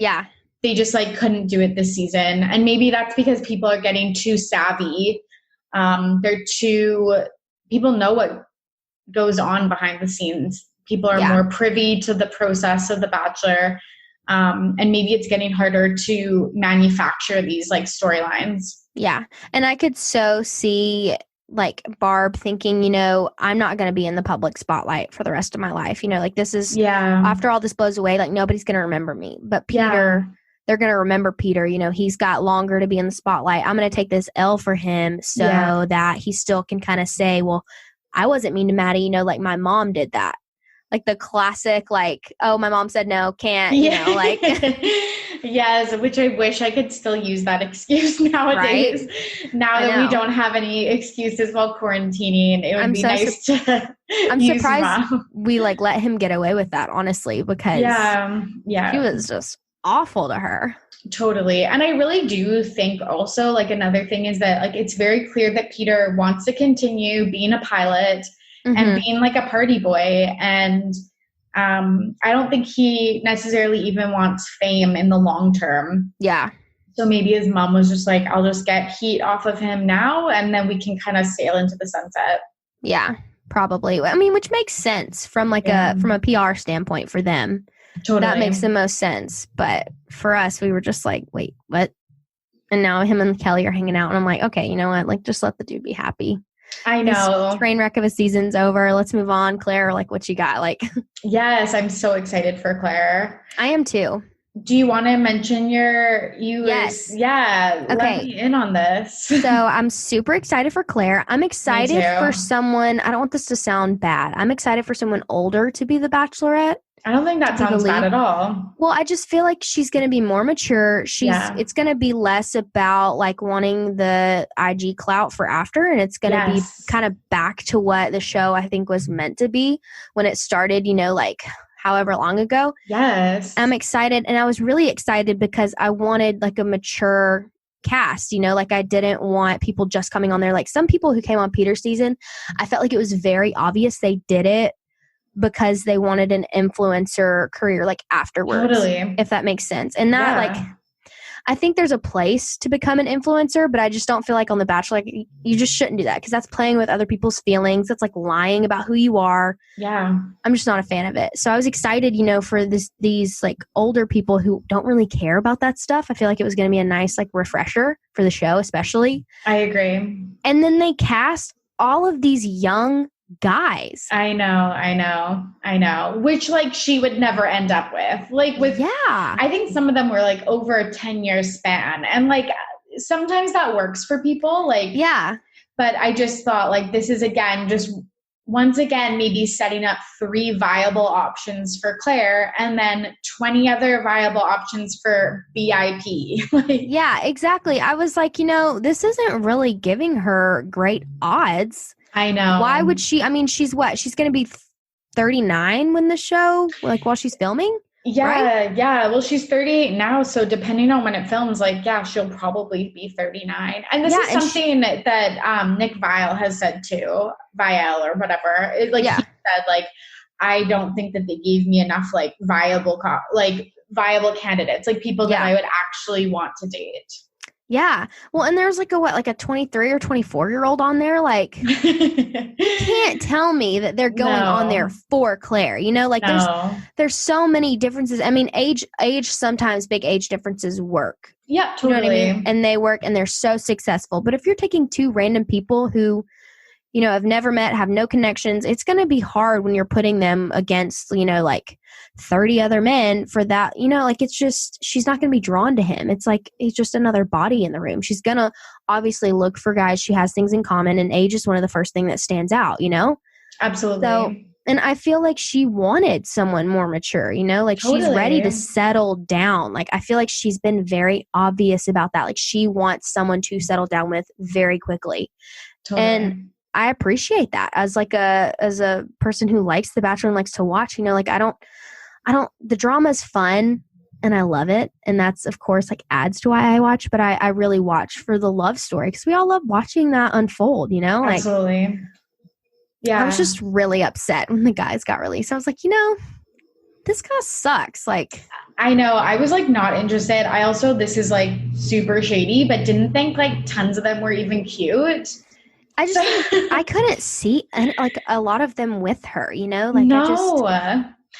they just, like, couldn't do it this season. And maybe that's because people are getting too savvy. People know what goes on behind the scenes. People are more privy to the process of The Bachelor. And maybe it's getting harder to manufacture these, like, storylines. Yeah. And I could so see, like, Barb thinking, I'm not going to be in the public spotlight for the rest of my life. Like, this is, after all this blows away, like, nobody's going to remember me. But Peter, they're going to remember Peter. He's got longer to be in the spotlight. I'm going to take this L for him so that he still can kind of say, well, I wasn't mean to Maddie, like my mom did that. Like the classic, like, oh, my mom said no, can't, like. Yes, which I wish I could still use that excuse nowadays. Right? Now that we don't have any excuses while quarantining, it would be nice to I'm surprised we, like, let him get away with that, honestly, because he was just awful to her. Totally. And I really do think also, like, another thing is that, like, it's very clear that Peter wants to continue being a pilot and being, like, a party boy. And I don't think he necessarily even wants fame in the long term. Yeah. So maybe his mom was just like, I'll just get heat off of him now, and then we can kind of sail into the sunset. Yeah, probably. I mean, which makes sense from, like, from a PR standpoint for them. Totally. That makes the most sense. But for us, we were just like, wait, what? And now him and Kelly are hanging out, and I'm like, okay, you know what? Like, just let the dude be happy. I know. This train wreck of a season's over. Let's move on. Claire, like, what you got? Like, yes, I'm so excited for Claire. I am too. Do you want to mention Yes. Yeah. Okay. Let me in on this. So I'm super excited for Claire. I'm excited for someone, I don't want this to sound bad. I'm excited for someone older to be the Bachelorette. I don't think that sounds bad at all. Well, I just feel like she's going to be more mature. It's going to be less about, like, wanting the IG clout for after, and it's going to be kind of back to what the show I think was meant to be when it started, like however long ago. Yes. I'm excited, and I was really excited because I wanted, like, a mature cast, like, I didn't want people just coming on there. Like, some people who came on Peter's season, I felt like it was very obvious they did it because they wanted an influencer career, like, afterwards. Totally. If that makes sense. And that, like, I think there's a place to become an influencer, but I just don't feel like on The Bachelor, like, you just shouldn't do that because that's playing with other people's feelings. That's, like, lying about who you are. Yeah. I'm just not a fan of it. So I was excited, for these, like, older people who don't really care about that stuff. I feel like it was going to be a nice, like, refresher for the show, especially. I agree. And then they cast all of these young guys. I know. Which like she would never end up with. Like with, I think some of them were like over a 10-year span. And like sometimes that works for people. Like, but I just thought like this is again, just once again, maybe setting up 3 viable options for Claire and then 20 other viable options for BIP. Yeah, exactly. I was like, this isn't really giving her great odds. I know. Why would she? I mean, she's what? She's going to be 39 when the show, like while she's filming? Yeah, right? Yeah. Well, she's 38 now. So depending on when it films, like, she'll probably be 39. And this is something that Nick Viall has said too, Viall or whatever. He said, like, I don't think that they gave me enough, like, viable candidates, like people that I would actually want to date. Yeah. Well, and there's like a 23 or 24-year-old on there. Like, you can't tell me that they're going on there for Claire. There's so many differences. I mean, age sometimes big age differences work. Yeah, totally. You know what I mean? And they work and they're so successful. But if you're taking 2 random people who, have never met, have no connections, it's going to be hard when you're putting them against, like 30 other men for that, it's just, she's not going to be drawn to him. It's like, he's just another body in the room. She's going to obviously look for guys she has things in common, and age is one of the first thing that stands out, Absolutely. So, and I feel like she wanted someone more mature, totally. She's ready to settle down. Like, I feel like she's been very obvious about that. Like, she wants someone to settle down with very quickly. Totally. And I appreciate that as a person who likes The Bachelor and likes to watch, the drama is fun and I love it. And that's, of course, like adds to why I watch, but I really watch for the love story because we all love watching that unfold, Absolutely. Yeah. I was just really upset when the guys got released. I was like, this kind of sucks. Like, I know. I was like not interested. I also, this is like super shady, but didn't think like tons of them were even cute. I just I couldn't see like a lot of them with her, like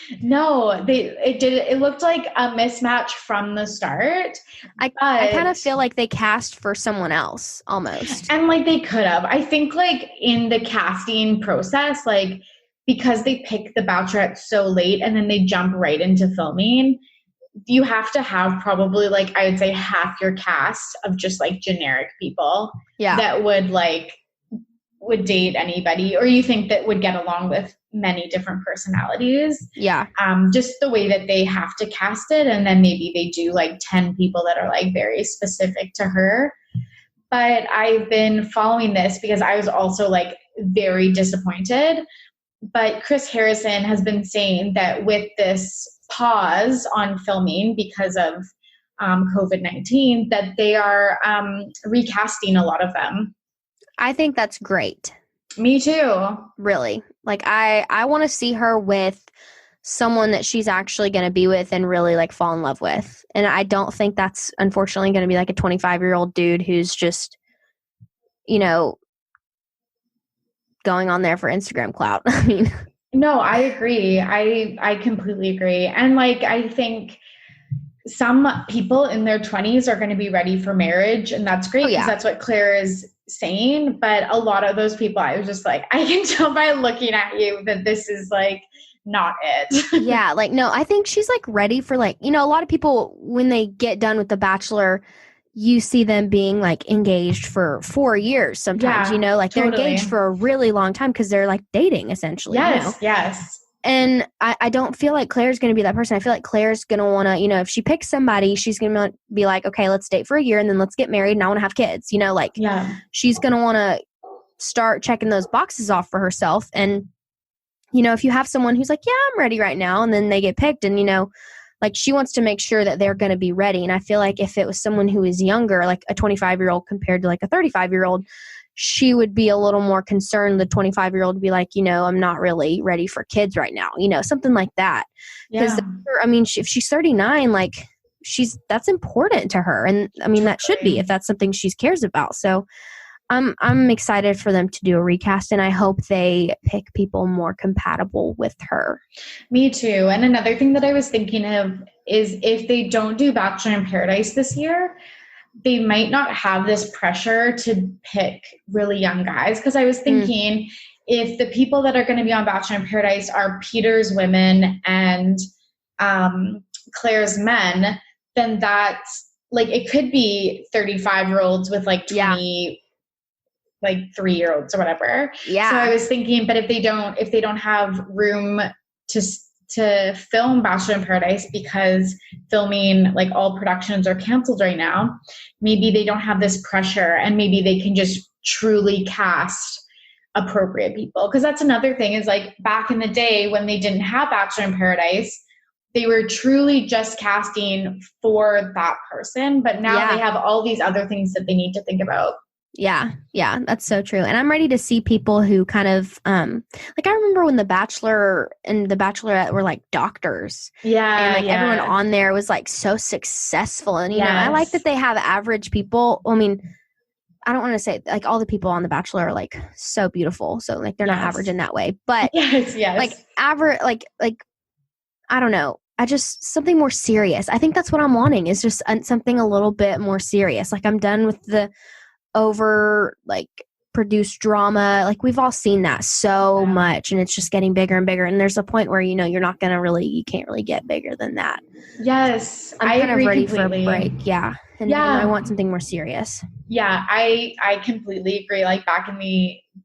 it looked like a mismatch from the start. I kind of feel like they cast for someone else almost. And like they could have. I think like in the casting process, like because they pick the Bachelorette so late and then they jump right into filming, you have to have probably like I would say half your cast of just like generic people that would date anybody, or you think that would get along with many different personalities. Yeah. Just the way that they have to cast it. And then maybe they do like 10 people that are like very specific to her. But I've been following this because I was also like very disappointed. But Chris Harrison has been saying that with this pause on filming because of COVID-19, that they are recasting a lot of them. I think that's great. Me too. Really. Like, I want to see her with someone that she's actually going to be with and really, like, fall in love with. And I don't think that's, unfortunately, going to be, like, a 25-year-old dude who's just, going on there for Instagram clout. I mean. No, I agree. I completely agree. And, like, I think some people in their 20s are going to be ready for marriage, and that's great because that's what Claire is saying. But a lot of those people, I was just like, I can tell by looking at you that this is like not it. Yeah, like, no, I think she's like ready for like, a lot of people when they get done with The Bachelor, you see them being like engaged for 4 years sometimes, like they're engaged for a really long time because they're like dating essentially. Yes. And I don't feel like Claire's going to be that person. I feel like Claire's going to want to, if she picks somebody, she's going to be like, okay, let's date for a year and then let's get married and I want to have kids, she's going to want to start checking those boxes off for herself. And, if you have someone who's like, yeah, I'm ready right now, and then they get picked and, like she wants to make sure that they're going to be ready. And I feel like if it was someone who is younger, like a 25-year-old compared to like a 35-year-old, she would be a little more concerned. The 25-year-old would be like, I'm not really ready for kids right now, something like that. Because if she's 39, like that's important to her. And I mean, that should be, if that's something she cares about. So I'm excited for them to do a recast, and I hope they pick people more compatible with her. Me too. And another thing that I was thinking of is if they don't do Bachelor in Paradise this year, they might not have this pressure to pick really young guys. Because I was thinking, if the people that are going to be on Bachelor in Paradise are Peter's women and Claire's men, then that's like, it could be 35-year-olds with like 20, like 3-year-olds or whatever. Yeah. So I was thinking, but if they don't have room to film Bachelor in Paradise because filming, like all productions are canceled right now, maybe they don't have this pressure and maybe they can just truly cast appropriate people. Because that's another thing, is like back in the day when they didn't have Bachelor in Paradise, they were truly just casting for that person. But now they have all these other things that they need to think about. Yeah, that's so true. And I'm ready to see people who kind of, like I remember when The Bachelor and The Bachelorette were like doctors. Yeah. And like everyone on there was like so successful. And, you know, I like that they have average people. I mean, I don't want to say like all the people on The Bachelor are like so beautiful. So like they're not average in that way. But like average, like I don't know. I just, something more serious. I think that's what I'm wanting, is just something a little bit more serious. Like I'm done with the over like produced drama. Like we've all seen that so much, and it's just getting bigger and bigger. And there's a point where, you know, you can't really get bigger than that. Yes. I'm kind of ready completely. For a break. Yeah. And I want something more serious. Yeah. I completely agree. Like back in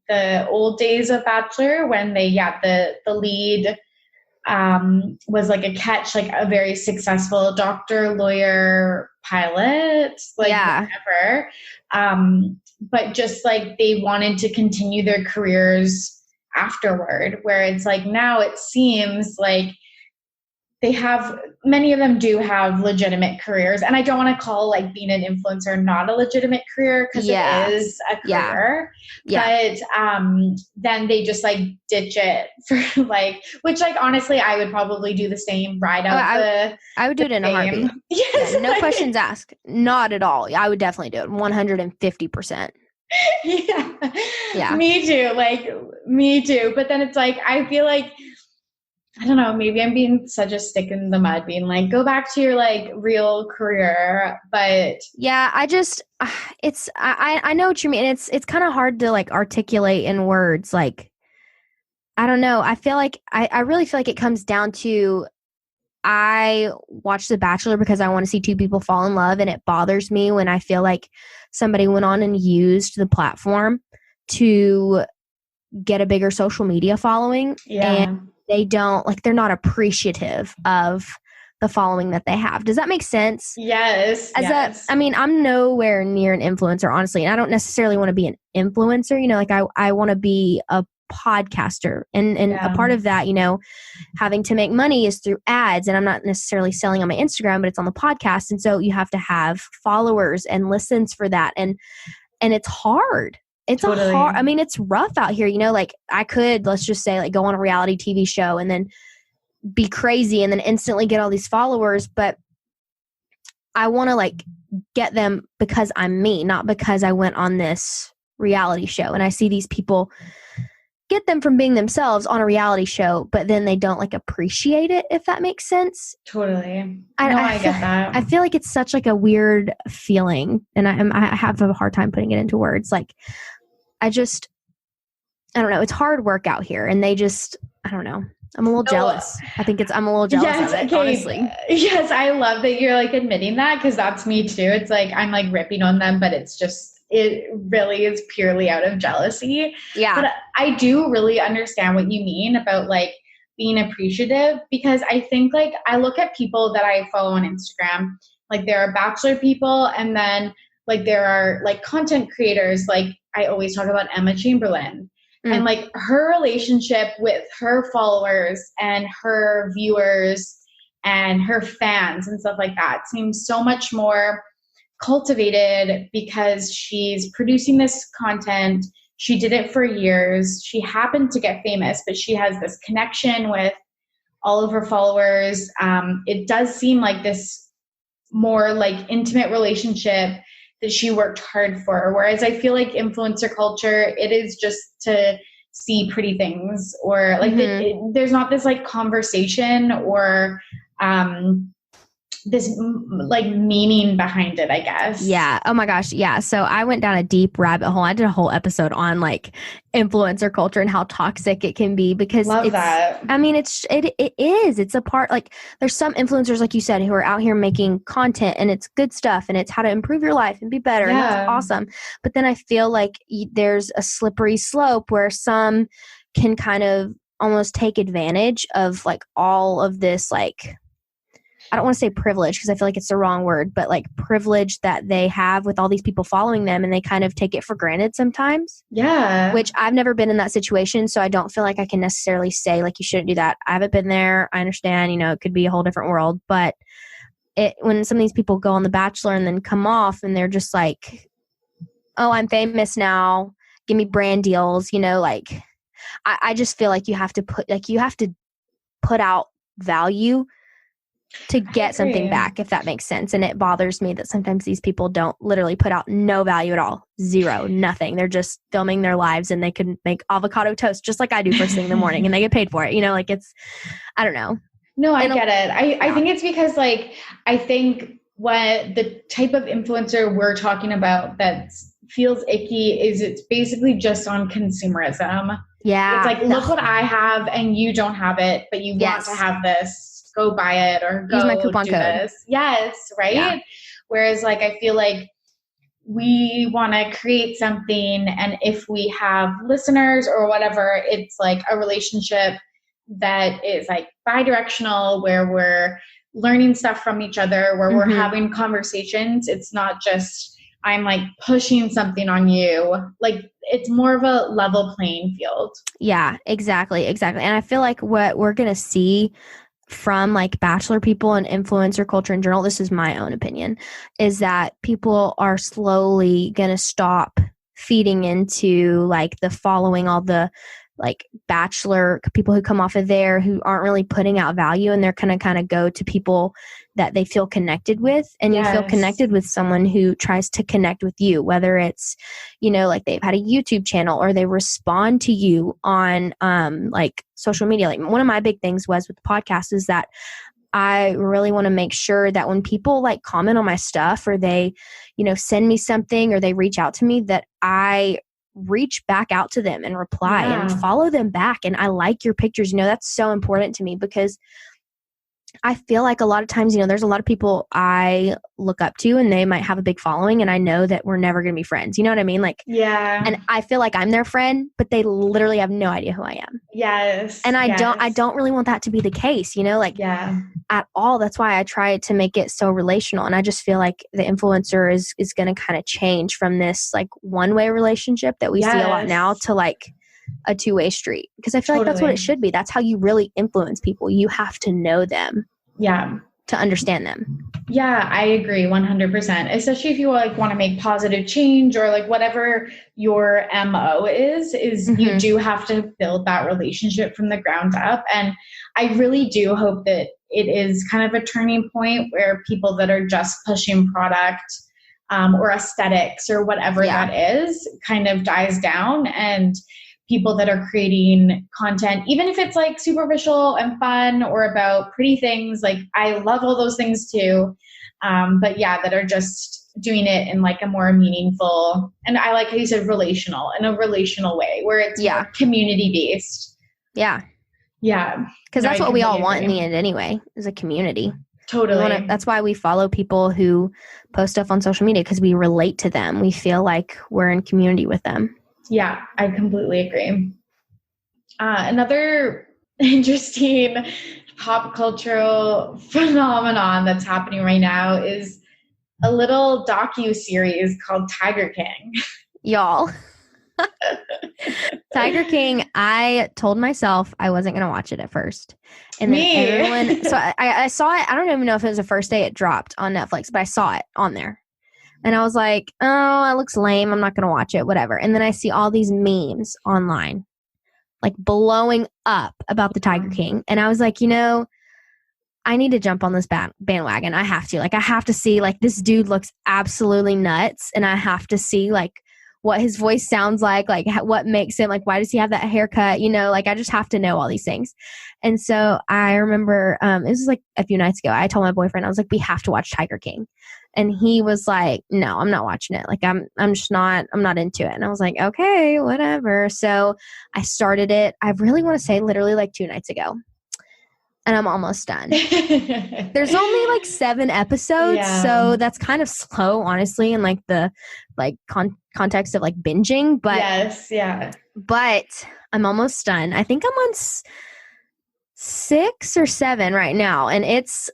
the old days of Bachelor, when the lead was like a catch, like a very successful doctor, lawyer, pilot, like whatever. But just like they wanted to continue their careers afterward, where it's like now it seems like many of them do have legitimate careers. And I don't want to call like being an influencer not a legitimate career, because it is a career. But then they just like ditch it for like, which like honestly I would probably do the same, ride out I would do it in a heartbeat. Yes, no questions asked. Not at all. I would definitely do it 150%. Yeah. Me too. But then it's like, I feel like, I don't know, maybe I'm being such a stick in the mud, being like, go back to your like real career. But yeah, I know what you mean. It's kind of hard to like articulate in words. Like, I don't know. I feel like, I really feel like it comes down to, I watch The Bachelor because I want to see two people fall in love. And it bothers me when I feel like somebody went on and used the platform to get a bigger social media following. And they don't, like, they're not appreciative of the following that they have. Does that make sense? Yes. I mean, I'm nowhere near an influencer, honestly. And I don't necessarily want to be an influencer. You know, like I want to be a podcaster. And a part of that, you know, having to make money is through ads. And I'm not necessarily selling on my Instagram, but it's on the podcast. And so you have to have followers and listens for that. And it's hard. It's it's rough out here, you know, like I could, let's just say, like go on a reality TV show and then be crazy and then instantly get all these followers. But I want to like get them because I'm me, not because I went on this reality show. And I see these people get them from being themselves on a reality show, but then they don't like appreciate it, if that makes sense. Totally. I get that. I feel like it's such like a weird feeling, and I have a hard time putting it into words. Like, I don't know. It's hard work out here, and I don't know. I'm a little jealous. I'm a little jealous of it, honestly. Yes, I love that you're like admitting that, because that's me too. It's like I'm like ripping on them, but it really is purely out of jealousy. Yeah. But I do really understand what you mean about like being appreciative, because I think like I look at people that I follow on Instagram, like there are Bachelor people, and then like there are like content creators. Like I always talk about Emma Chamberlain. And like her relationship with her followers and her viewers and her fans and stuff like that seems so much more cultivated, because she's producing this content. She did it for years. She happened to get famous, but she has this connection with all of her followers. It does seem like this more like intimate relationship that she worked hard for. Whereas I feel like influencer culture, it is just to see pretty things, or like there's not this like conversation or like meaning behind it, I guess. Yeah. Oh my gosh. Yeah. So I went down a deep rabbit hole. I did a whole episode on like influencer culture and how toxic it can be because Love that. I mean, it is. It's a part, like there's some influencers, like you said, who are out here making content and it's good stuff and it's how to improve your life and be better. And that's awesome. But then I feel like there's a slippery slope where some can kind of almost take advantage of like all of this, like, I don't want to say privilege because I feel like it's the wrong word, but like privilege that they have with all these people following them and they kind of take it for granted sometimes. Yeah. Which I've never been in that situation. So I don't feel like I can necessarily say like you shouldn't do that. I haven't been there. I understand, it could be a whole different world. But when some of these people go on The Bachelor and then come off and they're just like, oh, I'm famous now. Give me brand deals, like I just feel like you have to put out value to get something back, if that makes sense. And it bothers me that sometimes these people don't literally put out no value at all. Zero, nothing. They're just filming their lives and they can make avocado toast just like I do first thing in the morning and they get paid for it. Like it's, I don't know. No, I get it. I think it's because like, I think what the type of influencer we're talking about that feels icky is it's basically just on consumerism. Yeah. It's like, look what I have and you don't have it, but you want to have this. Go buy it or go use my coupon do code. This. Yes, right? Yeah. Whereas like I feel like we want to create something and if we have listeners or whatever, it's like a relationship that is like bi-directional where we're learning stuff from each other, where we're having conversations. It's not just I'm like pushing something on you. Like it's more of a level playing field. Yeah, exactly. And I feel like what we're going to see from like Bachelor people and influencer culture in general, this is my own opinion, is that people are slowly going to stop feeding into like the following all the like Bachelor people who come off of there who aren't really putting out value, and they're going to kind of go to people that they feel connected with. And you feel connected with someone who tries to connect with you, whether it's, like they've had a YouTube channel or they respond to you on like social media. Like one of my big things was with the podcast is that I really want to make sure that when people like comment on my stuff or they, send me something or they reach out to me, that I reach back out to them and reply and follow them back. And I like your pictures. That's so important to me because I feel like a lot of times, there's a lot of people I look up to and they might have a big following and I know that we're never going to be friends. You know what I mean? Like, yeah. And I feel like I'm their friend, but they literally have no idea who I am. Yes. And I don't really want that to be the case, at all. That's why I try to make it so relational. And I just feel like the influencer is going to kind of change from this like one-way relationship that we see a lot now to like a two-way street, because I feel like that's what it should be. That's how you really influence people. You have to know them. Yeah. To understand them. Yeah, I agree 100%. Especially if you like want to make positive change or like whatever your MO is you do have to build that relationship from the ground up. And I really do hope that it is kind of a turning point where people that are just pushing product or aesthetics or whatever that is kind of dies down, and people that are creating content, even if it's like superficial and fun or about pretty things, like I love all those things too. But yeah, that are just doing it in like a more meaningful, and I like how you said relational, in a relational way where it's more community based. Yeah. Yeah. Because that's what we all want in the end anyway, is a community. Totally. That's why we follow people who post stuff on social media, because we relate to them. We feel like we're in community with them. Yeah, I completely agree. Another interesting pop cultural phenomenon that's happening right now is a little docu-series called Tiger King. Y'all. Tiger King, I told myself I wasn't going to watch it at first. And then everyone, so I saw it. I don't even know if it was the first day it dropped on Netflix, but I saw it on there. And I was like, oh, it looks lame. I'm not going to watch it, whatever. And then I see all these memes online, like blowing up about the Tiger King. And I was like, I need to jump on this bandwagon. I have to. Like, I have to see, like, this dude looks absolutely nuts. And I have to see, like, what his voice sounds like what makes him, like, why does he have that haircut? You know, like, I just have to know all these things. And so I remember, it was like a few nights ago, I told my boyfriend, I was like, we have to watch Tiger King. And he was like, no, I'm not watching it. Like, I'm not into it. And I was like, okay, whatever. So I started it. I really want to say literally like 2 nights ago. And I'm almost done. There's only like 7 episodes, so that's kind of slow, honestly, in like the context of like binging. But yes, yeah. But I'm almost done. I think I'm on 6 or 7 right now, and it's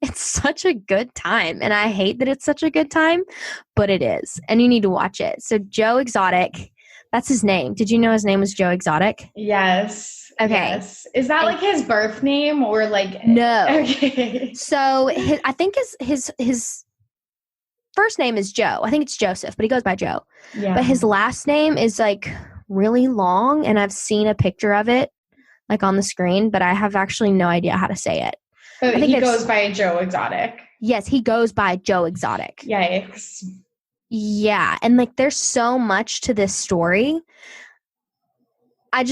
it's such a good time. And I hate that it's such a good time, but it is, and you need to watch it. So Joe Exotic, that's his name. Did you know his name was Joe Exotic? Yes. Okay. Yes. Is that like his birth name or like? No. Okay. So I think his first name is Joe. I think it's Joseph, but he goes by Joe. Yeah. But his last name is like really long, and I've seen a picture of it like on the screen, but I have actually no idea how to say it. But I think he goes by Joe Exotic. Yes, he goes by Joe Exotic. Yikes. Yeah, and like there's so much to this story. I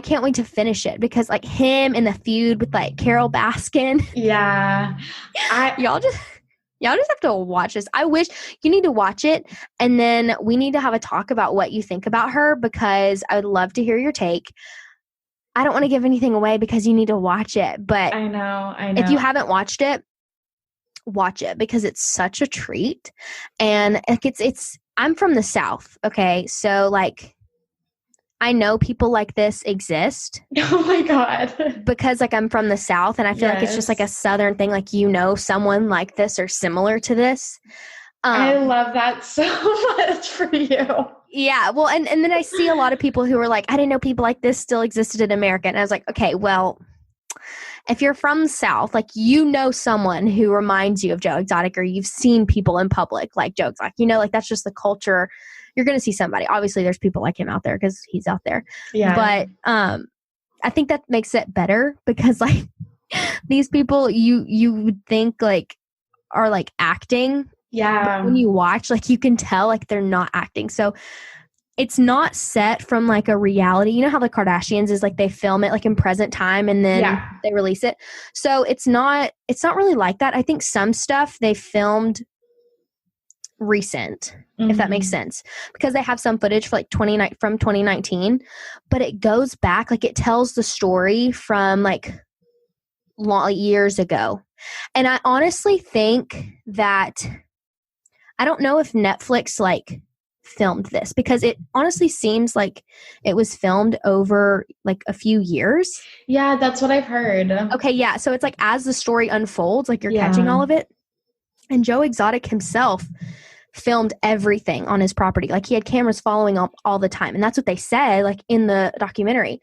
can't wait to finish it because like him and the feud with like Carol Baskin. Yeah. Y'all just have to watch this. I wish you need to watch it, and then we need to have a talk about what you think about her, because I would love to hear your take. I don't want to give anything away because you need to watch it, but I know. If you haven't watched it, watch it because it's such a treat. And like it's I'm from the South, okay? So like I know people like this exist. Oh my God. Because like I'm from the South, and I feel like it's just like a Southern thing. Like, you know, someone like this or similar to this. I love that so much for you. Yeah. Well, and then I see a lot of people who are like, I didn't know people like this still existed in America. And I was like, okay, well, if you're from the South, like, you know, someone who reminds you of Joe Exotic, or you've seen people in public like Joe Exotic, you know, like that's just the culture. You're going to see somebody. Obviously, there's people like him out there because he's out there. Yeah. But I think that makes it better because like these people you would think like are like acting. Yeah. But when you watch, like you can tell like they're not acting. So it's not set from like a reality. You know how the Kardashians is like they film it like in present time and then they release it. So it's not really like that. I think some stuff they filmed recent, if that makes sense, because they have some footage for like from 2019, but it goes back, like it tells the story from like long years ago. And I honestly think that I don't know if Netflix like filmed this, because it honestly seems like it was filmed over like a few years. Yeah, that's what I've heard. Okay, yeah. So it's like as the story unfolds, like you're catching all of it. And Joe Exotic himself filmed everything on his property. Like he had cameras following up all the time. And that's what they said like in the documentary.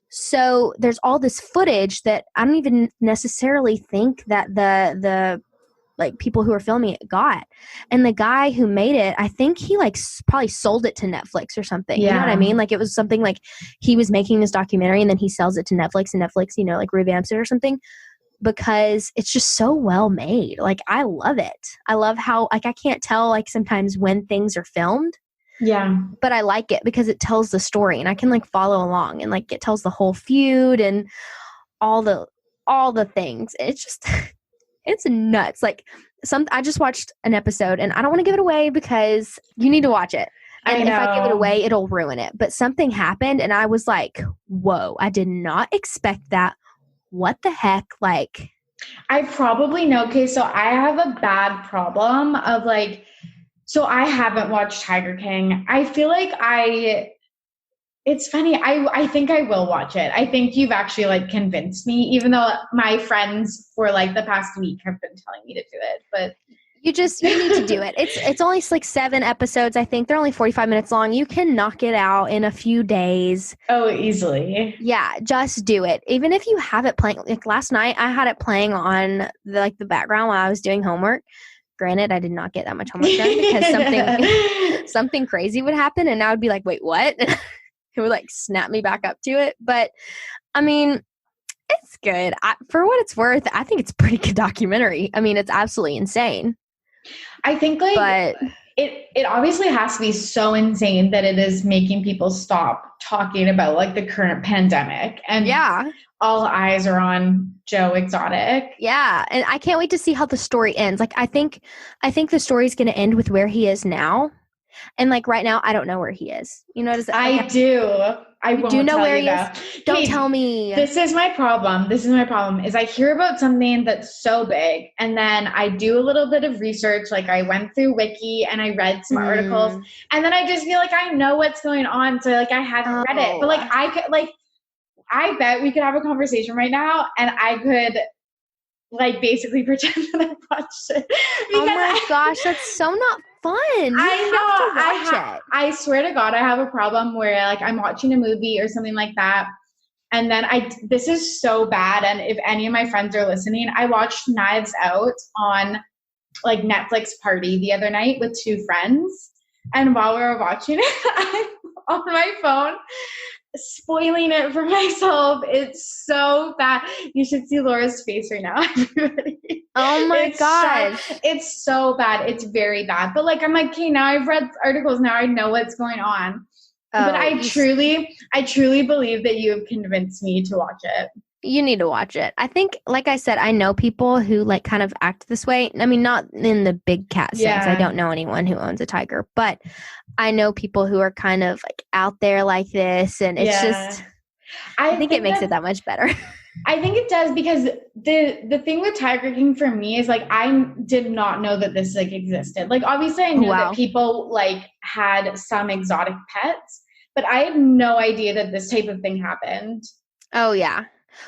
So there's all this footage that I don't even necessarily think that the like people who are filming it got. And the guy who made it, I think he like probably sold it to Netflix or something. You know what I mean? Like it was something like he was making this documentary and then he sells it to Netflix, and Netflix, you know, like revamps it or something, because it's just so well made. Like I love it. I love how like I can't tell like sometimes when things are filmed. Yeah. But I like it because it tells the story and I can like follow along, and like it tells the whole feud and all the things. It's just it's nuts. Like I just watched an episode and I don't want to give it away because you need to watch it. And if I give it away, it'll ruin it. But something happened and I was like, whoa, I did not expect that. What the heck? Like, I probably know. Okay, so I have a bad problem of like, so I haven't watched Tiger King. I feel like it's funny. I think I will watch it. I think you've actually like convinced me, even though my friends for like the past week have been telling me to do it, but you need to do it. It's only like 7 episodes. I think they're only 45 minutes long. You can knock it out in a few days. Oh, easily. Yeah, just do it. Even if you have it playing, like last night I had it playing on the background while I was doing homework. Granted, I did not get that much homework done because something crazy would happen and I would be like, wait, what? It would like snap me back up to it. But I mean, it's good. For what it's worth, I think it's a pretty good documentary. I mean, it's absolutely insane. I think like it obviously has to be so insane that it is making people stop talking about like the current pandemic, and all eyes are on Joe Exotic. Yeah, and I can't wait to see how the story ends. Like I think the story is going to end with where he is now. And like right now, I don't know where he is. You know, I do. I won't do know tell where you he is. Don't tell me. This is my problem. Is I hear about something that's so big, and then I do a little bit of research. Like I went through Wiki and I read some articles, and then I just feel like I know what's going on. So like I haven't read it, but like I bet we could have a conversation right now, and I could like basically pretend that I watched it. Oh my gosh, that's so not fun. I swear to God, I have a problem where like I'm watching a movie or something like that, and then this is so bad. And if any of my friends are listening, I watched Knives Out on like Netflix Party the other night with two friends, and while we were watching it, I'm on my phone spoiling it for myself. It's so bad. You should see Laura's face right now, everybody. Oh my gosh. It's so bad. It's very bad. But like, I'm like, okay, now I've read articles. Now I know what's going on. But I truly believe that you have convinced me to watch it. You need to watch it. I think, like I said, I know people who like kind of act this way. I mean, not in the big cat sense. I don't know anyone who owns a tiger, but I know people who are kind of like out there like this, and it's just, I think it makes it that much better. I think it does, because the thing with Tiger King for me is like, I did not know that this like existed. Like, obviously I knew that people like had some exotic pets, but I had no idea that this type of thing happened. Oh yeah.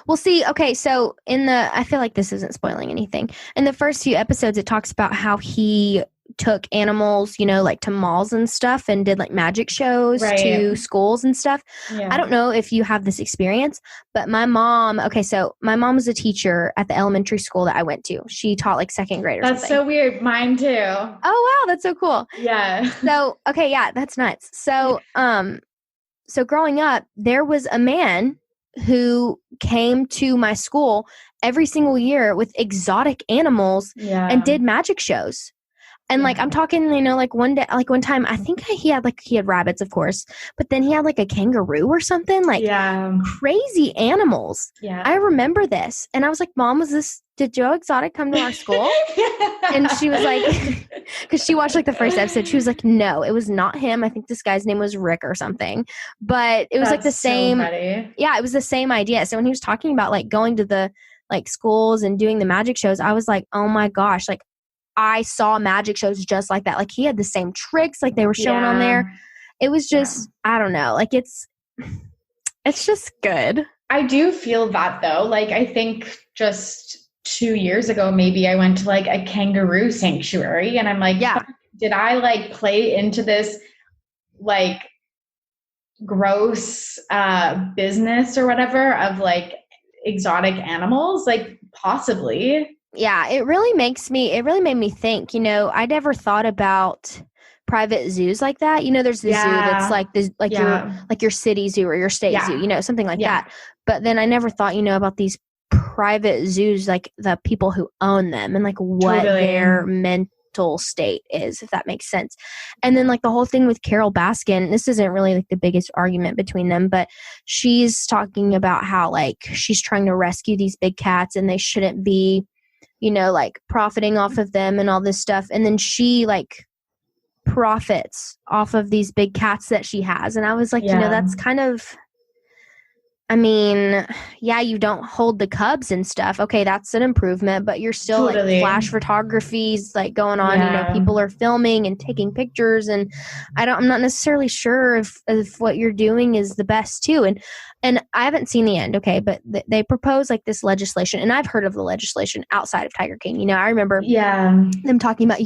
Well, see, okay, so I feel like this isn't spoiling anything. In the first few episodes, it talks about how he took animals, you know, like to malls and stuff, and did like magic shows to schools and stuff. Yeah. I don't know if you have this experience, but my mom was a teacher at the elementary school that I went to. She taught like second grade or something. That's so weird. Mine too. Oh, wow. That's so cool. Yeah. So, okay. Yeah, that's nuts. So, so growing up, there was a man who came to my school every single year with exotic animals and did magic shows. And like, I'm talking, you know, like one time, I think he had rabbits, of course, but then he had like a kangaroo or something, like crazy animals. Yeah. I remember this. And I was like, Mom, did Joe Exotic come to our school? And she was like, because she watched like the first episode, she was like, no, it was not him. I think this guy's name was Rick or something, but it was like the same. Yeah, it was the same idea. So when he was talking about like going to the like schools and doing the magic shows, I was like, oh my gosh, like I saw magic shows just like that. Like he had the same tricks like they were showing on there. It was just, I don't know, like it's just good. I do feel that though. Like I think just 2 years ago, maybe I went to like a kangaroo sanctuary, and I'm like, did I like play into this like gross business or whatever of like exotic animals? Like possibly. Yeah, it really made me think, you know, I never thought about private zoos like that. You know, there's the zoo that's like this, like your city zoo or your state zoo, you know, something like that. But then I never thought, you know, about these private zoos, like the people who own them and like what their mental state is, if that makes sense. And then like the whole thing with Carol Baskin, this isn't really like the biggest argument between them, but she's talking about how like she's trying to rescue these big cats and they shouldn't be, you know, like profiting off of them and all this stuff. And then she like profits off of these big cats that she has. And I was like, you know, that's kind of, I mean, yeah, you don't hold the cubs and stuff. Okay, that's an improvement, but you're still like flash photography's like going on. You know, people are filming and taking pictures, and I'm not necessarily sure if what you're doing is the best too. And I haven't seen the end, okay, but they propose like this legislation, and I've heard of the legislation outside of Tiger King. You know, I remember them talking about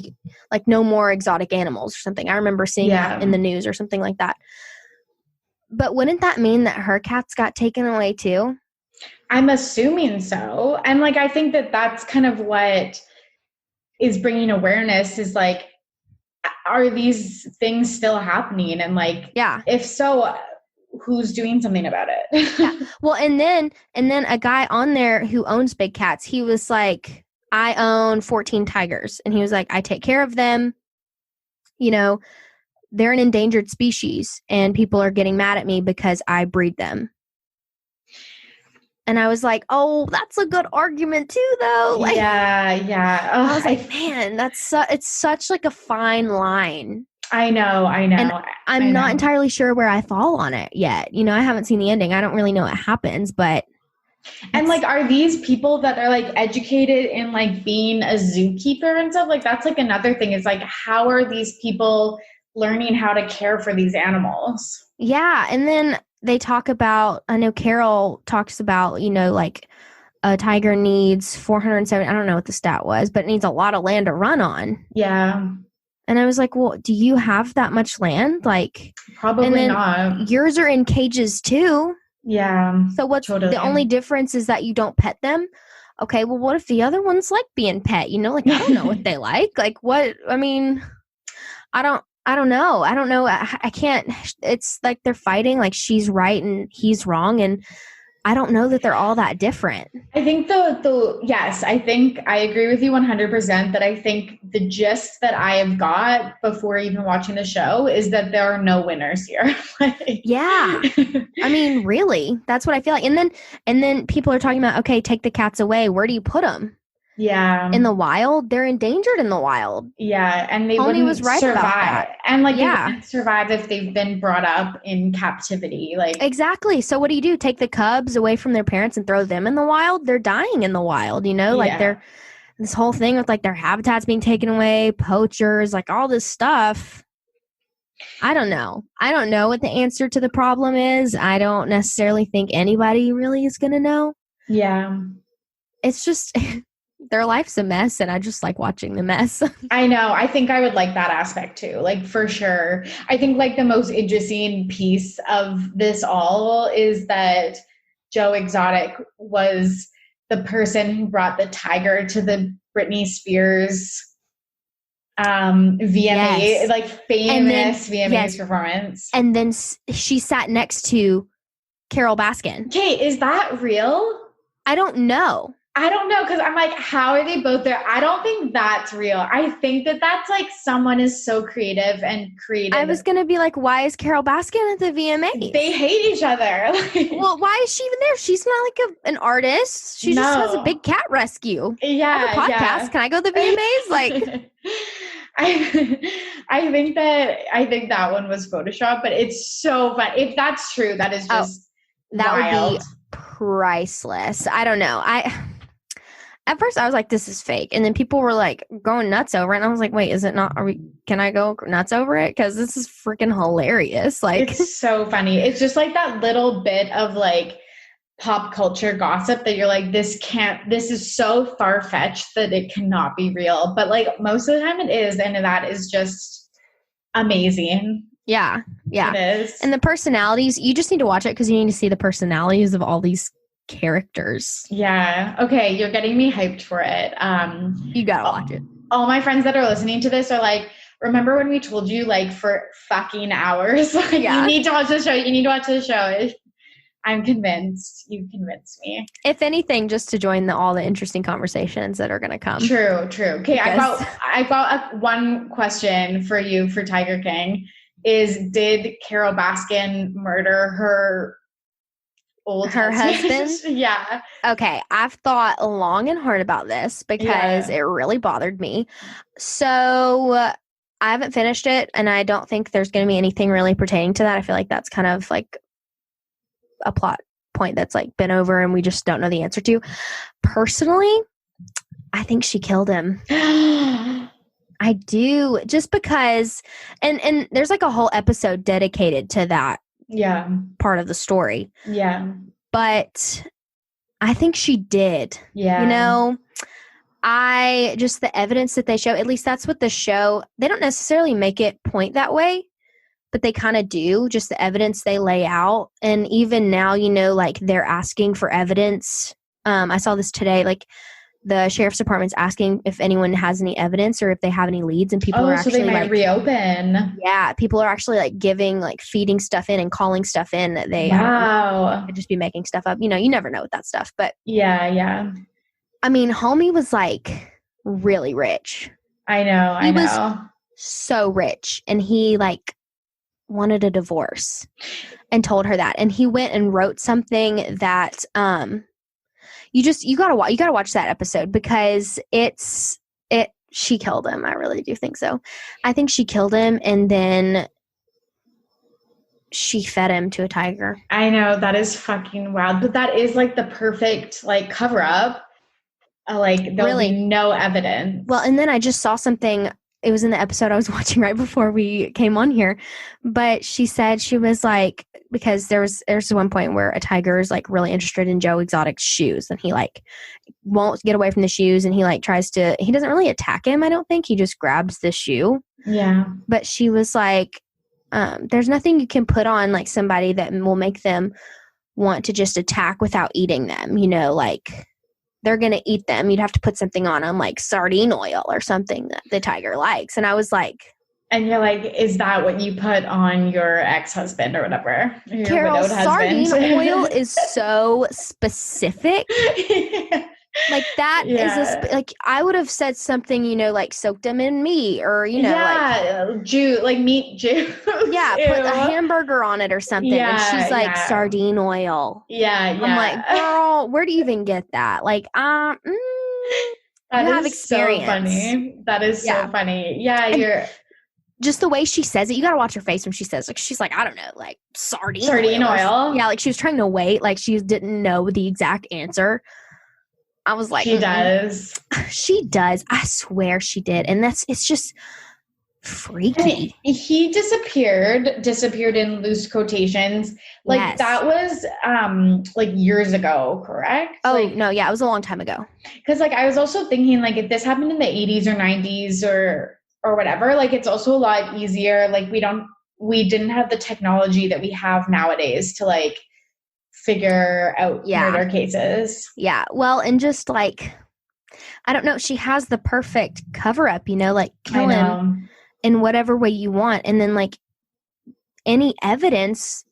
like no more exotic animals or something. I remember seeing that in the news or something like that. But wouldn't that mean that her cats got taken away too? I'm assuming so. And like, I think that that's kind of what is bringing awareness, is like, are these things still happening? And like, if so, who's doing something about it? Well, and then a guy on there who owns big cats, he was like, I own 14 tigers. And he was like, I take care of them. you know, they're an endangered species and people are getting mad at me because I breed them. And I was like, oh, that's a good argument too, though. Like, yeah. I was like, man, it's such like a fine line. I know. And I'm not entirely sure where I fall on it yet. You know, I haven't seen the ending. I don't really know what happens, but. And like, are these people that are like educated in like being a zookeeper and stuff? Like, that's like another thing is like, how are these people learning how to care for these animals? Yeah. And then they talk about, I know Carol talks about, you know, like a tiger needs 407, I don't know what the stat was, but it needs a lot of land to run on. Yeah. And I was like, well, do you have that much land? Like, probably not. Yours are in cages too. Yeah. So what's the only difference is that you don't pet them? Okay, well, what if the other ones like being pet? You know, like, I don't know what they like. Like, what? I mean, I don't know. I can't. It's like they're fighting. Like, she's right and he's wrong, and I don't know that they're all that different. I think yes, I think I agree with you 100% that I think the gist that I have got before even watching the show is that there are no winners here. Yeah. I mean, really, that's what I feel like. And then people are talking about, okay, take the cats away. Where do you put them? Yeah. In the wild, they're endangered in the wild. Yeah, and they wouldn't survive. And like they wouldn't survive if they've been brought up in captivity. Like exactly. So what do? Take the cubs away from their parents and throw them in the wild? They're dying in the wild, you know? Like they're this whole thing with like their habitats being taken away, poachers, like all this stuff. I don't know. I don't know what the answer to the problem is. I don't necessarily think anybody really is going to know. Yeah. It's just their life's a mess, and I just like watching the mess. I know. I think I would like that aspect too, like for sure. I think like the most interesting piece of this all is that Joe Exotic was the person who brought the tiger to the Britney Spears VMA, like famous VMAs performance. And then she sat next to Carole Baskin. Okay, is that real? I don't know. Because I'm like, how are they both there? I don't think that's real. I think that that's like someone is so creative and creative. I was going to be like, why is Carole Baskin at the VMA? They hate each other. Well, why is she even there? She's not like an artist. She just has a big cat rescue. Yeah. I have a podcast. Yeah. Can I go to the VMAs? Like, I think that one was Photoshop, but it's so fun. If that's true, that is just wild. Would be priceless. I don't know. At first I was like, this is fake. And then people were like going nuts over it. And I was like, wait, is it not? Can I go nuts over it? Because this is freaking hilarious. Like, it's so funny. It's just like that little bit of like pop culture gossip that you're like, this is so far-fetched that it cannot be real. But like most of the time it is. And that is just amazing. Yeah. Yeah. It is. And the personalities, you just need to watch it because you need to see the personalities of all these characters. Yeah. Okay. You're getting me hyped for it. You gotta watch it. All my friends that are listening to this are like, remember when we told you like for fucking hours, like you need to watch the show. You need to watch the show. I'm convinced. You've convinced me. If anything, just to join all the interesting conversations that are going to come. True. Okay. I got one question for you for Tiger King is, did Carole Baskin murder her husband? Yeah. Okay. I've thought long and hard about this because it really bothered me. So I haven't finished it, and I don't think there's going to be anything really pertaining to that. I feel like that's kind of like a plot point that's like been over and we just don't know the answer to. Personally, I think she killed him. I do, just because, and there's like a whole episode dedicated to that part of the story. Yeah. But I think she did. Yeah. You know, the evidence that they show, at least that's what the show, they don't necessarily make it point that way, but they kind of do, just the evidence they lay out. And even now, you know, like they're asking for evidence. I saw this today, like the sheriff's department's asking if anyone has any evidence or if they have any leads, and people are actually so they might reopen. Yeah, people are actually like feeding stuff in and calling stuff in that they could just be making stuff up. You know, you never know with that stuff. But yeah. I mean, homie was like really rich. I know. so rich, and he like wanted a divorce and told her that. And he went and wrote something that you gotta watch that episode, because she killed him. I really do think so. I think she killed him, and then she fed him to a tiger. I know, that is fucking wild, but that is like the perfect like cover up. Like there'll be no evidence. Well, and then I just saw something. It was in the episode I was watching right before we came on here, but she said, she was like, because there's one point where a tiger is like really interested in Joe Exotic's shoes, and he like won't get away from the shoes, and he like he doesn't really attack him. I don't think. He just grabs the shoe. Yeah. But she was like, there's nothing you can put on like somebody that will make them want to just attack without eating them. You know, like they're going to eat them. You'd have to put something on them, like sardine oil or something that the tiger likes. And I was like... And you're like, is that what you put on your ex-husband or whatever? Your Carol, sardine oil is so specific. Like that is like, I would have said something, you know, like soak them in meat, or, you know, like meat juice. Yeah, put a hamburger on it or something. And she's like, sardine oil. Yeah. I'm like, girl, where do you even get that? Like, that you have experience. So funny. That is so funny. Yeah, you're... Just the way she says it, you got to watch her face when she says, like, she's like, I don't know, like sardine oil. Yeah, like she was trying to wait, like she didn't know the exact answer. I was like, she does. She does. I swear she did. And it's just freaky. And he disappeared in loose quotations. Like that was like years ago, correct? Oh, like, no, yeah, it was a long time ago. Because like I was also thinking, like, if this happened in the 80s or 90s or whatever, like it's also a lot easier. Like we didn't have the technology that we have nowadays to like figure out murder cases. Yeah. Well, and just like, I don't know, she has the perfect cover up, you know, like kill him in whatever way you want. And then like any evidence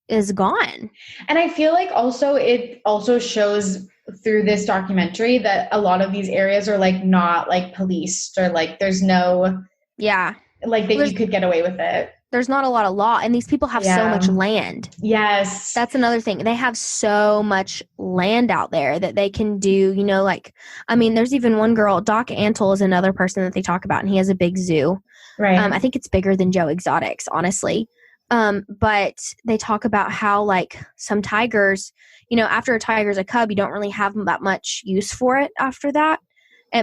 is gone. And I feel like it also shows through this documentary that a lot of these areas are like not like policed, or like there's no like that you could get away with it. There's not a lot of law, and these people have so much land. Yes. That's another thing. They have so much land out there that they can do, you know, like, I mean, there's even one girl, Doc Antle is another person that they talk about, and he has a big zoo. Right. I think it's bigger than Joe Exotic's, honestly. But they talk about how like some tigers, you know, after a tiger's a cub, you don't really have that much use for it after that.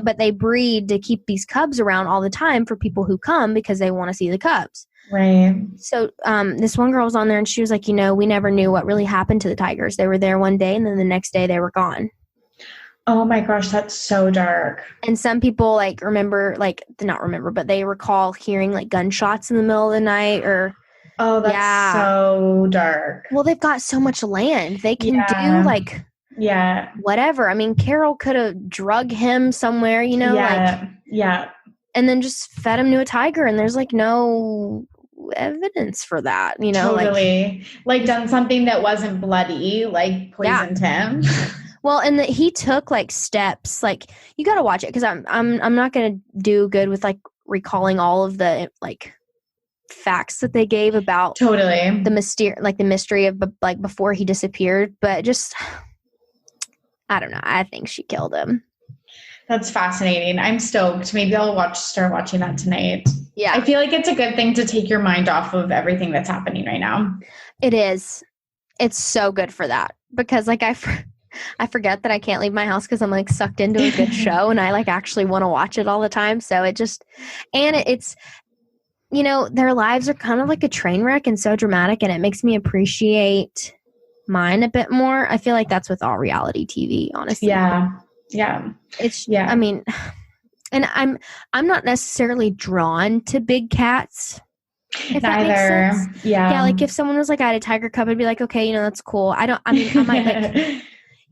But they breed to keep these cubs around all the time for people who come because they want to see the cubs. Right. So this one girl was on there, and she was like, you know, we never knew what really happened to the tigers. They were there one day, and then the next day they were gone. Oh my gosh, that's so dark. And some people like but they recall hearing like gunshots in the middle of the night, or... Oh, that's so dark. Well, they've got so much land. They can do like... Yeah. Whatever. I mean, Carol could have drug him somewhere, you know? And then just fed him to a tiger, and there's like no evidence for that, you know? Totally. Like done something that wasn't bloody, like poisoned him. Well, and he took like steps. Like, you got to watch it, because I'm not going to do good with like recalling all of the like facts that they gave about the mystery of like before he disappeared, but just... I don't know. I think she killed him. That's fascinating. I'm stoked. Maybe I'll start watching that tonight. Yeah. I feel like it's a good thing to take your mind off of everything that's happening right now. It is. It's so good for that, because like I forget that I can't leave my house because I'm like sucked into a good show, and I like actually want to watch it all the time. So it's, you know, their lives are kind of like a train wreck and so dramatic, and it makes me appreciate mine a bit more. I feel like that's with all reality TV, honestly. Yeah. I mean, and I'm not necessarily drawn to big cats. If that makes sense. Yeah, like if someone was like, I had a tiger cub, I'd be like, okay, you know, that's cool. I might like,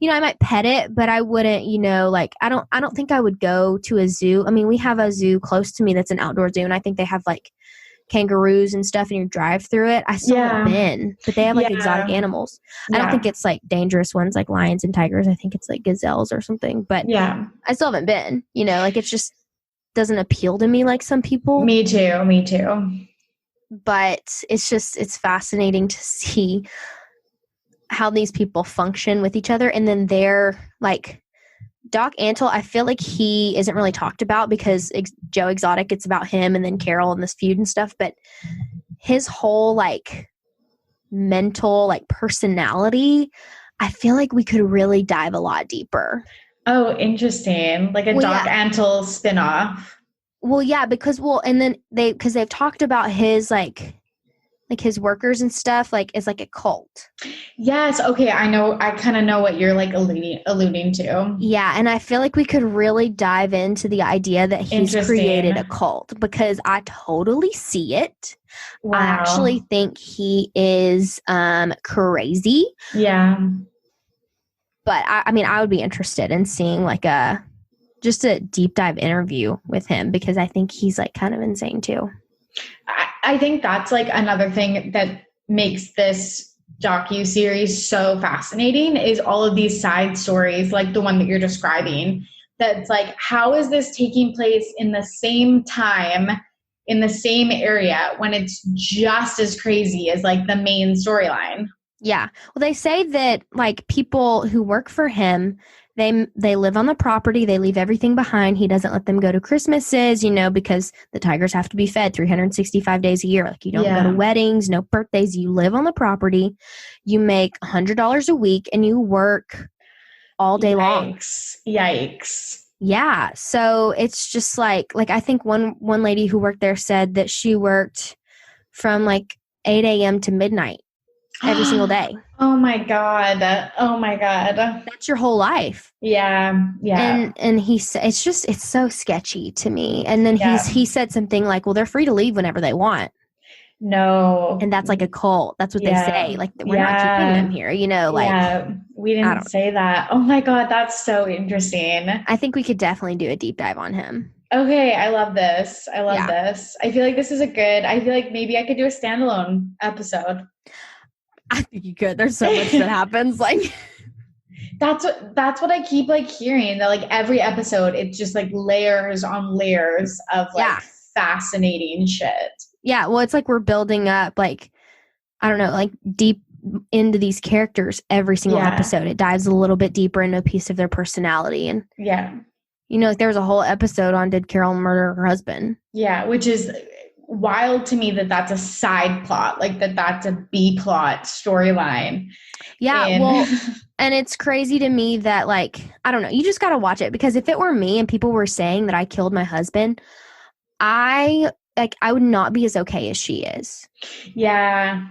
you know, I might pet it, but I wouldn't, you know, like I don't think I would go to a zoo. I mean, we have a zoo close to me that's an outdoor zoo, and I think they have like kangaroos and stuff, and you drive through it. I still haven't been, but they have like exotic animals. I don't think it's like dangerous ones like lions and tigers. I think it's like gazelles or something, but I still haven't been, you know, like it's just, doesn't appeal to me like some people. Me too. But it's fascinating to see how these people function with each other. And then they're like, Doc Antle, I feel like he isn't really talked about because Joe Exotic, it's about him and then Carol and this feud and stuff. But his whole like mental like personality, I feel like we could really dive a lot deeper. Oh, interesting. Like a Doc Antle spinoff. Well, yeah, because they've talked about his like his workers and stuff, like it's like a cult. Yes. Okay. I know. I kind of know what you're like alluding to. Yeah. And I feel like we could really dive into the idea that he's created a cult, because I totally see it. Wow. I actually think he is crazy. Yeah. But I mean, I would be interested in seeing like just a deep dive interview with him, because I think he's like kind of insane too. I think that's like another thing that makes this docu-series so fascinating is all of these side stories, like the one that you're describing, that's like, how is this taking place in the same time, in the same area, when it's just as crazy as like the main storyline? Yeah. Well, they say that like people who work for him, they live on the property. They leave everything behind. He doesn't let them go to Christmases, because the tigers have to be fed 365 days a year. Like you don't go to weddings, no birthdays. You live on the property. You make $100 a week and you work all day long. Yikes. Yeah. So it's just like I think one lady who worked there said that she worked from like 8 a.m. to midnight every single day. Oh my God. That's your whole life. Yeah. And he said, it's so sketchy to me. And then he said something like, well, they're free to leave whenever they want. No. And that's like a cult. That's what they say. Like, we're not keeping them here, we didn't say that. Oh my God. That's so interesting. I think we could definitely do a deep dive on him. Okay. I love this. This. I feel like this is I feel like maybe I could do a standalone episode. I think you could. There's so much that happens. Like that's what I keep like hearing, that like every episode it's just like layers on layers of like fascinating shit. Yeah. Well, it's like we're building up like, I don't know, like deep into these characters every single episode. It dives a little bit deeper into a piece of their personality. And like there was a whole episode on did Carol murder her husband? Yeah, which is wild to me that that's a side plot, like that's a B plot storyline. Yeah, well, and it's crazy to me that like, I don't know, you just got to watch it, because if it were me and people were saying that I killed my husband, I would not be as okay as she is. Yeah.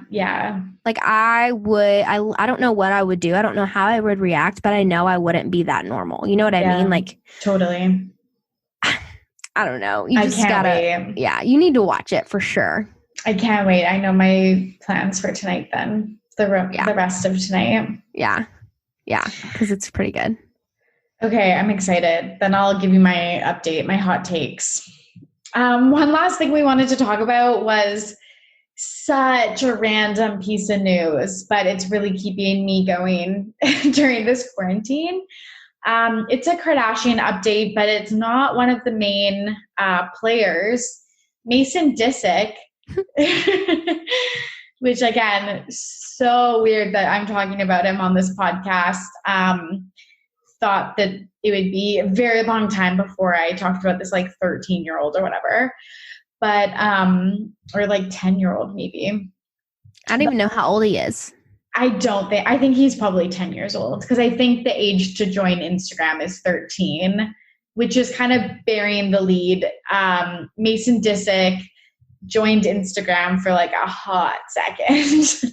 Like I don't know what I would do. I don't know how I would react, but I know I wouldn't be that normal. You know what I mean? Like totally. I don't know. You just gotta, you need to watch it for sure. I can't wait. I know my plans for tonight then. The rest of tonight. Yeah. Because it's pretty good. Okay. I'm excited. Then I'll give you my update, my hot takes. One last thing we wanted to talk about was such a random piece of news, but it's really keeping me going during this quarantine. It's a Kardashian update, but it's not one of the main players, Mason Disick, which again, so weird that I'm talking about him on this podcast. Thought that it would be a very long time before I talked about this like 13-year-old or whatever, but or like 10-year-old maybe. I don't even know how old he is. I think he's probably 10 years old, because I think the age to join Instagram is 13, which is kind of burying the lead. Mason Disick joined Instagram for like a hot second.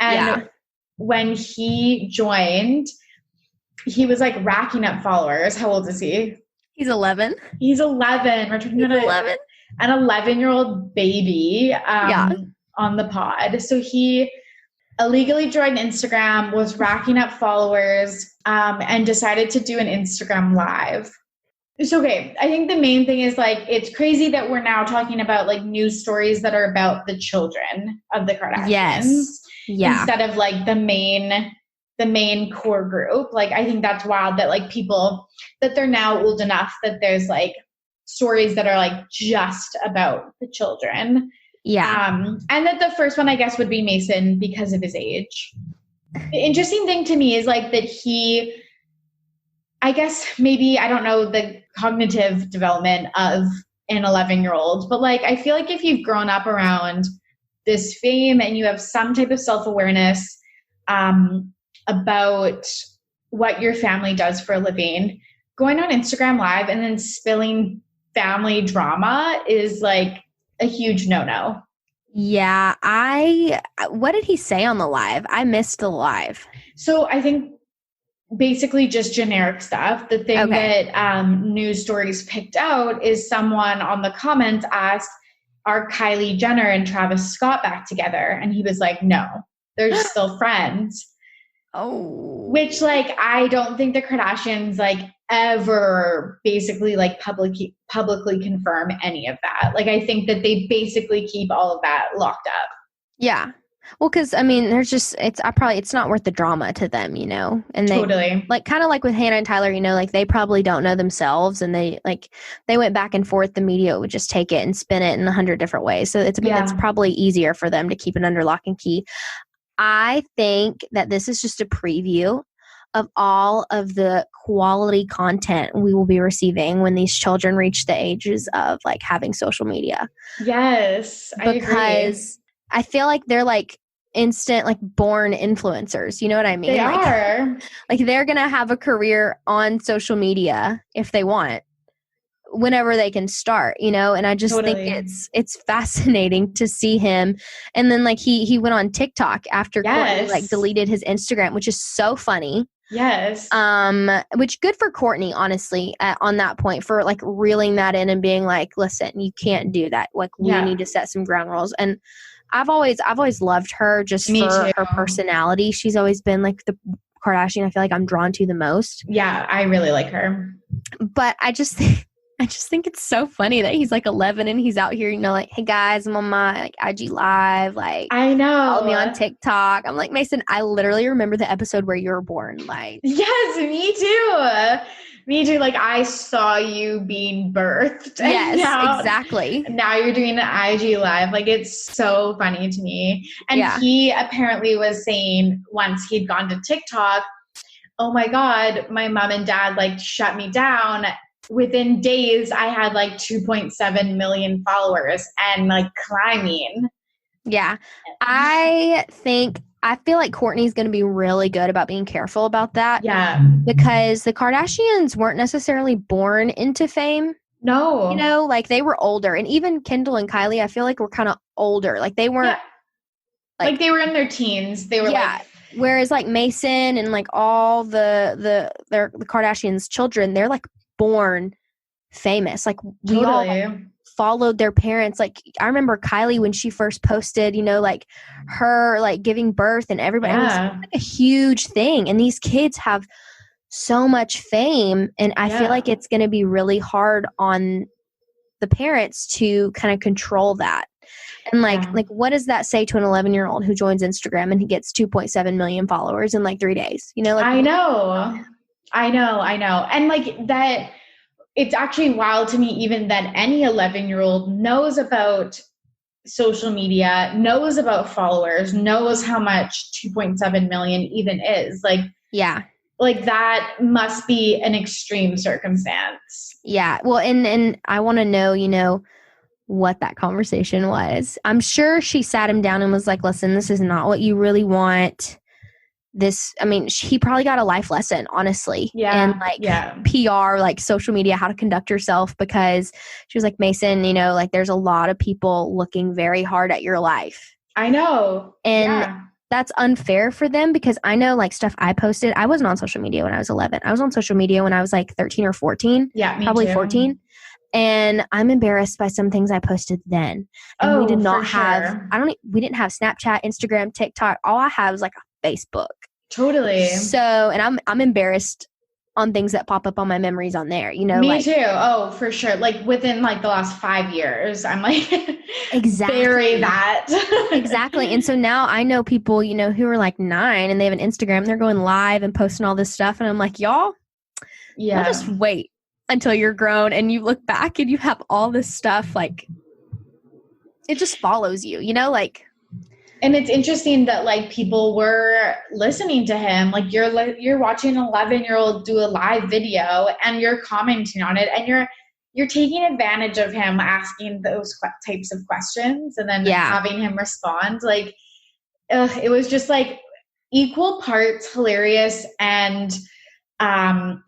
And when he joined, he was like racking up followers. How old is he? He's 11. He's 11. We're talking about 11. An 11-year-old baby on the pod. So he illegally joined Instagram, was racking up followers, and decided to do an Instagram live. So, okay, I think the main thing is like, it's crazy that we're now talking about like news stories that are about the children of the Kardashians. Yes. Yeah. Instead of like the main core group. Like, I think that's wild that like people, that they're now old enough that there's like stories that are like just about the children. Yeah. And that the first one, I guess, would be Mason because of his age. The interesting thing to me is like that I guess maybe, I don't know the cognitive development of an 11-year-old, but like, I feel like if you've grown up around this fame and you have some type of self-awareness about what your family does for a living, going on Instagram Live and then spilling family drama is like a huge no-no. Yeah. What did he say on the live? I missed the live. So I think basically just generic stuff. The thing that news stories picked out is someone on the comments asked, are Kylie Jenner and Travis Scott back together? And he was like, no, they're just still friends. Oh. Which, like, I don't think the Kardashians, like, ever basically, like, publicly confirm any of that. Like, I think that they basically keep all of that locked up. Yeah. Well, because, I mean, there's just, it's not worth the drama to them, you know? And they, totally. Like, kind of like with Hannah and Tyler, you know, like, they probably don't know themselves, and they went back and forth. The media would just take it and spin it in 100 different ways. So it's probably easier for them to keep it under lock and key. I think that this is just a preview of all of the quality content we will be receiving when these children reach the ages of, like, having social media. Yes, I agree. Because I feel like they're, like, instant, like, born influencers. You know what I mean? They are. Like, they're going to have a career on social media if they want, whenever they can start, you know? And I just think it's fascinating to see him. And then, like, he went on TikTok after Kourtney, like, deleted his Instagram, which is so funny. Yes. Which good for Kourtney, honestly, on that point, for, like, reeling that in and being like, listen, you can't do that. Like, we need to set some ground rules. And I've always loved her just for her personality. She's always been, like, the Kardashian I feel like I'm drawn to the most. Yeah, I really like her. But I just think it's so funny that he's, like, 11 and he's out here, you know, like, hey guys, I'm on my, like, IG Live, like, I know, follow me on TikTok. I'm like, Mason, I literally remember the episode where you were born. Like, yes, me too. Me too. Like, I saw you being birthed. Yes, exactly. Now you're doing an IG Live. Like, it's so funny to me. And he apparently was saying once he'd gone to TikTok, oh my God, my mom and dad, like, shut me down. Within days, I had, like, 2.7 million followers and, like, climbing. Yeah. I feel like Kourtney's going to be really good about being careful about that. Yeah. Because the Kardashians weren't necessarily born into fame. No. You know, like, they were older. And even Kendall and Kylie, I feel like, were kind of older. Like, they weren't. Yeah. Like, they were in their teens. They were like. Whereas, like, Mason and, like, all the Kardashians' children, they're, like, born famous. Like, we all, like, followed their parents. Like, I remember Kylie when she first posted, you know, like, her, like, giving birth, and everybody, it was, like, a huge thing. And these kids have so much fame, and I feel like it's going to be really hard on the parents to kind of control that. And like what does that say to an 11-year-old who joins Instagram and he gets 2.7 million followers in, like, 3 days? You know, like, I know. And, like, that, it's actually wild to me even that any 11-year-old knows about social media, knows about followers, knows how much 2.7 million even is. Like, like, that must be an extreme circumstance. Yeah. Well, and I want to know, you know, what that conversation was. I'm sure she sat him down and was like, listen, this is not what you really want. This, I mean, he probably got a life lesson, honestly. And, like, PR, like, social media, how to conduct yourself, because she was like, Mason, you know, like, there's a lot of people looking very hard at your life. I know. And that's unfair for them, because I know, like, stuff I posted, I wasn't on social media when I was 11. I was on social media when I was, like, 13 or 14. Yeah, me probably too. 14. And I'm embarrassed by some things I posted then. And we did not have, we didn't have Snapchat, Instagram, TikTok. All I have is, like, a Facebook. Totally. So, and I'm embarrassed on things that pop up on my memories on there, you know? Me too. Oh, for sure. Like, within, like, the last 5 years, I'm like, exactly. bury that. Exactly. And so now I know people, you know, who are, like, 9 and they have an Instagram, they're going live and posting all this stuff. And I'm like, y'all just wait. until you're grown and you look back and you have all this stuff, like, it just follows you, you know, like. And it's interesting that like people were listening to him. Like you're watching an 11-year-old do a live video and you're commenting on it and you're taking advantage of him asking those types of questions and then having him respond. Like, it was just like equal parts hilarious and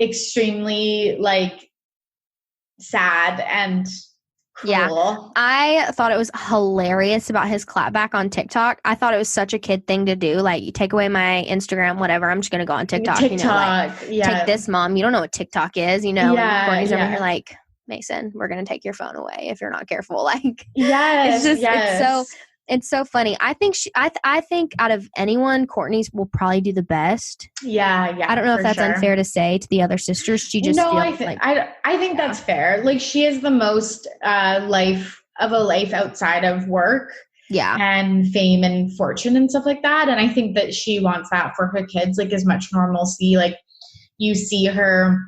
extremely like sad and cool. Yeah, I thought it was hilarious about his clapback on TikTok. I thought it was such a kid thing to do. Like, you take away my Instagram, whatever, I'm just going to go on TikTok. You know, like, take this, Mom. You don't know what TikTok is, you know. Yeah, Courtney's over here like, Mason, we're going to take your phone away if you're not careful. Like, yes, it's just, it's so funny. I think I think out of anyone, Courtney's will probably do the best. Yeah. I don't know if that's unfair to say to the other sisters. She just I think that's fair. Like, she is the most life outside of work. Yeah. And fame and fortune and stuff like that. And I think that she wants that for her kids, like as much normalcy. Like, you see her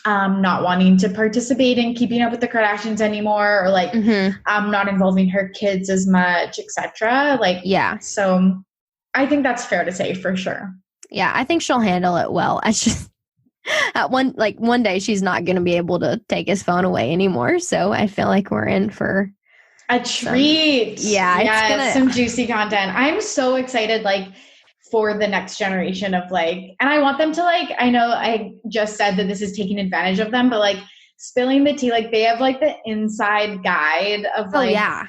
not wanting to participate in Keeping Up with the Kardashians anymore, or like not involving her kids as much, etc. Like, yeah. So I think that's fair to say for sure. Yeah, I think she'll handle it well. I just one day she's not going to be able to take his phone away anymore. So I feel like we're in for a treat. Some juicy content. I'm so excited. Like, for the next generation of like, and I want them to like, I know I just said that this is taking advantage of them, but like spilling the tea, like they have like the inside guide of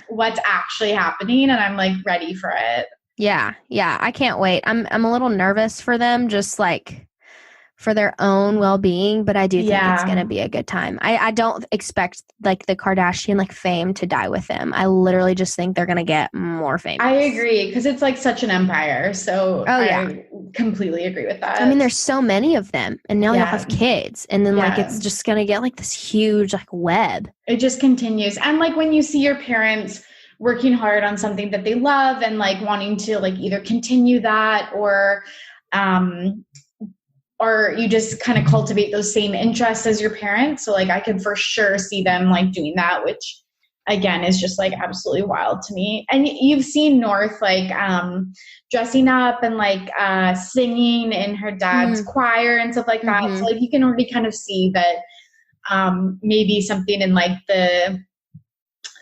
what's actually happening. And I'm like ready for it. Yeah. Yeah. I can't wait. I'm a little nervous for them, just like for their own well-being, but I do think it's going to be a good time. I don't expect like the Kardashian like fame to die with them. I literally just think they're going to get more famous. I agree, because it's like such an empire. So I completely agree with that. I mean, there's so many of them, and now you'll have kids, and then like it's just going to get like this huge like web. It just continues. And like when you see your parents working hard on something that they love and like wanting to like either continue that or you just kind of cultivate those same interests as your parents. So like I could for sure see them like doing that, which again is just like absolutely wild to me. And you've seen North like dressing up and like singing in her dad's choir and stuff like that. So like you can already kind of see that maybe something in like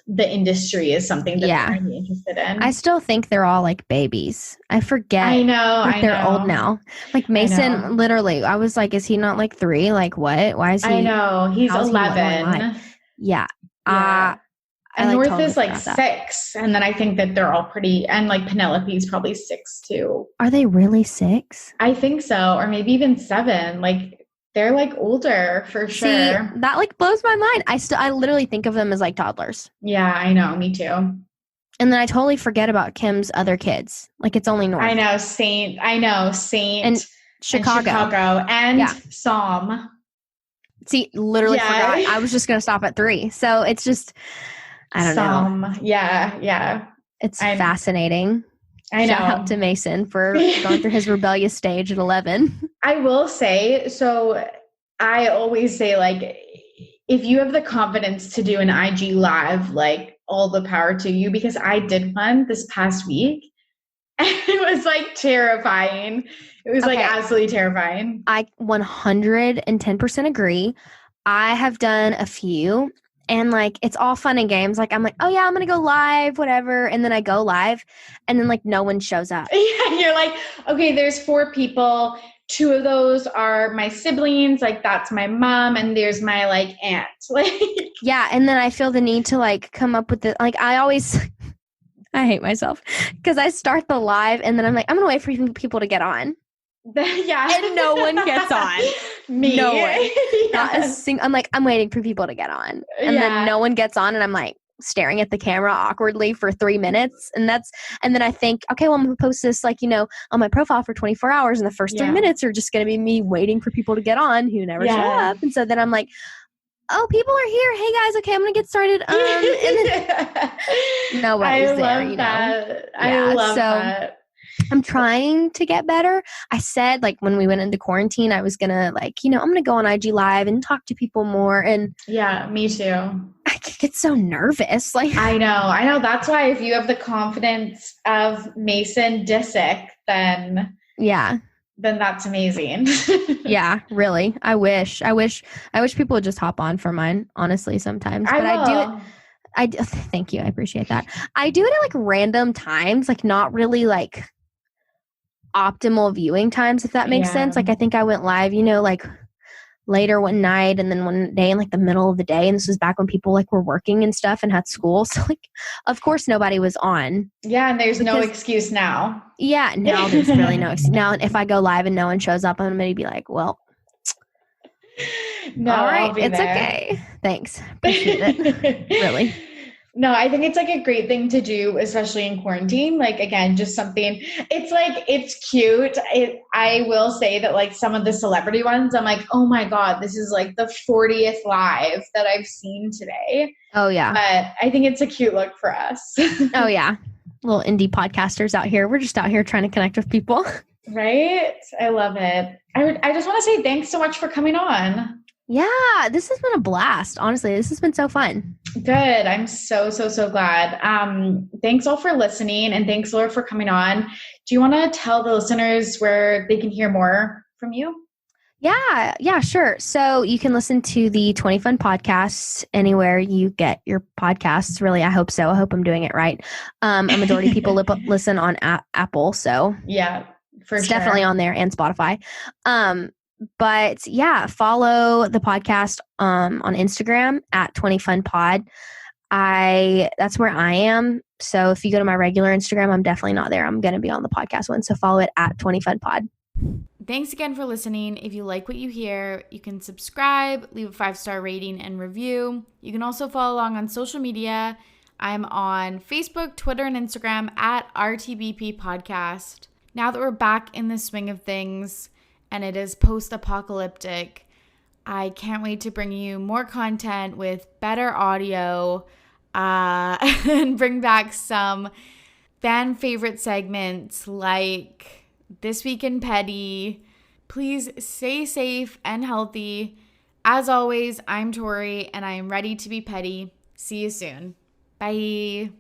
the industry is something that they're really interested in. I still think they're all like babies. I forget. I know. They're old now. Like Mason, literally, I was like, is he not like 3? Like what? Why is he? I know. He's 11. Yeah. And North is like 6. And then I think that they're all pretty, and like Penelope's probably 6 too. Are they really 6? I think so. Or maybe even 7. Like, they're like older for sure. See, that like blows my mind. I literally think of them as like toddlers. Yeah, I know. Me too. And then I totally forget about Kim's other kids. Like it's only North. I know. Saint. And Chicago. And Psalm. See, literally forgot. I was just going to stop at 3. So it's just, I don't know. Yeah. It's fascinating. I know. Shout out to Mason for going through his rebellious stage at 11. I will say, so I always say, like, if you have the confidence to do an IG live, like, all the power to you, because I did one this past week. And it was, like, terrifying. It was, like, absolutely terrifying. I 110% agree. I have done a few. And, like, it's all fun and games. Like, I'm like, oh, yeah, I'm going to go live, whatever. And then I go live. And then, like, no one shows up. Yeah, you're like, okay, there's 4 people. 2 of those are my siblings. Like, that's my mom. And there's my, like, aunt. Like, yeah. And then I feel the need to, like, come up with the, like, I hate myself. Because I start the live. And then I'm like, I'm going to wait for people to get on. Yeah. And no one gets on. Me. No one. Yes. I'm like, I'm waiting for people to get on. And then no one gets on and I'm like staring at the camera awkwardly for 3 minutes. And then I think, okay, well, I'm going to post this like, you know, on my profile for 24 hours. And the first 3 minutes are just going to be me waiting for people to get on who never show up. And so then I'm like, oh, people are here. Hey guys, okay, I'm going to get started. And then nobody's there, you know. I love that. I'm trying to get better. I said, like, when we went into quarantine, I was gonna, like, I'm gonna go on IG Live and talk to people more. And yeah, me too. I get so nervous. Like, I know. That's why if you have the confidence of Mason Disick, then that's amazing. Yeah, really. I wish people would just hop on for mine, honestly, sometimes. But I do it. Thank you. I appreciate that. I do it at like random times, like not really like optimal viewing times, if that makes sense. Like I think I went live, like later one night and then one day in like the middle of the day. And this was back when people like were working and stuff and had school. So like, of course nobody was on. Yeah. And there's no excuse now. Yeah. Now there's really no excuse. Now if I go live and no one shows up, I'm going to be like, well, no, all right, it's there. Okay. Thanks. Appreciate it. Really. No, I think it's like a great thing to do, especially in quarantine. Like, again, just something, it's like, it's cute. I will say that like some of the celebrity ones, I'm like, oh my God, this is like the 40th live that I've seen today. Oh yeah. But I think it's a cute look for us. Oh yeah. Little indie podcasters out here. We're just out here trying to connect with people. Right? I love it. I just want to say thanks so much for coming on. Yeah, this has been a blast. Honestly, this has been so fun. Good. I'm so glad. Thanks all for listening, and thanks, Laura, for coming on. Do you want to tell the listeners where they can hear more from you? Yeah, sure. So you can listen to the 20 Fun podcasts anywhere you get your podcasts. Really, I hope so. I hope I'm doing it right. A majority of people listen on Apple, so yeah. It's definitely on there, and Spotify. But yeah, follow the podcast on Instagram at 20funpod. That's where I am. So if you go to my regular Instagram, I'm definitely not there. I'm going to be on the podcast one. So follow it at 20funpod. Thanks again for listening. If you like what you hear, you can subscribe, leave a 5-star rating and review. You can also follow along on social media. I'm on Facebook, Twitter, and Instagram at RTBP Podcast. Now that we're back in the swing of things and it is post-apocalyptic, I can't wait to bring you more content with better audio and bring back some fan favorite segments like This Week in Petty. Please stay safe and healthy. As always, I'm Tori and I am ready to be petty. See you soon. Bye.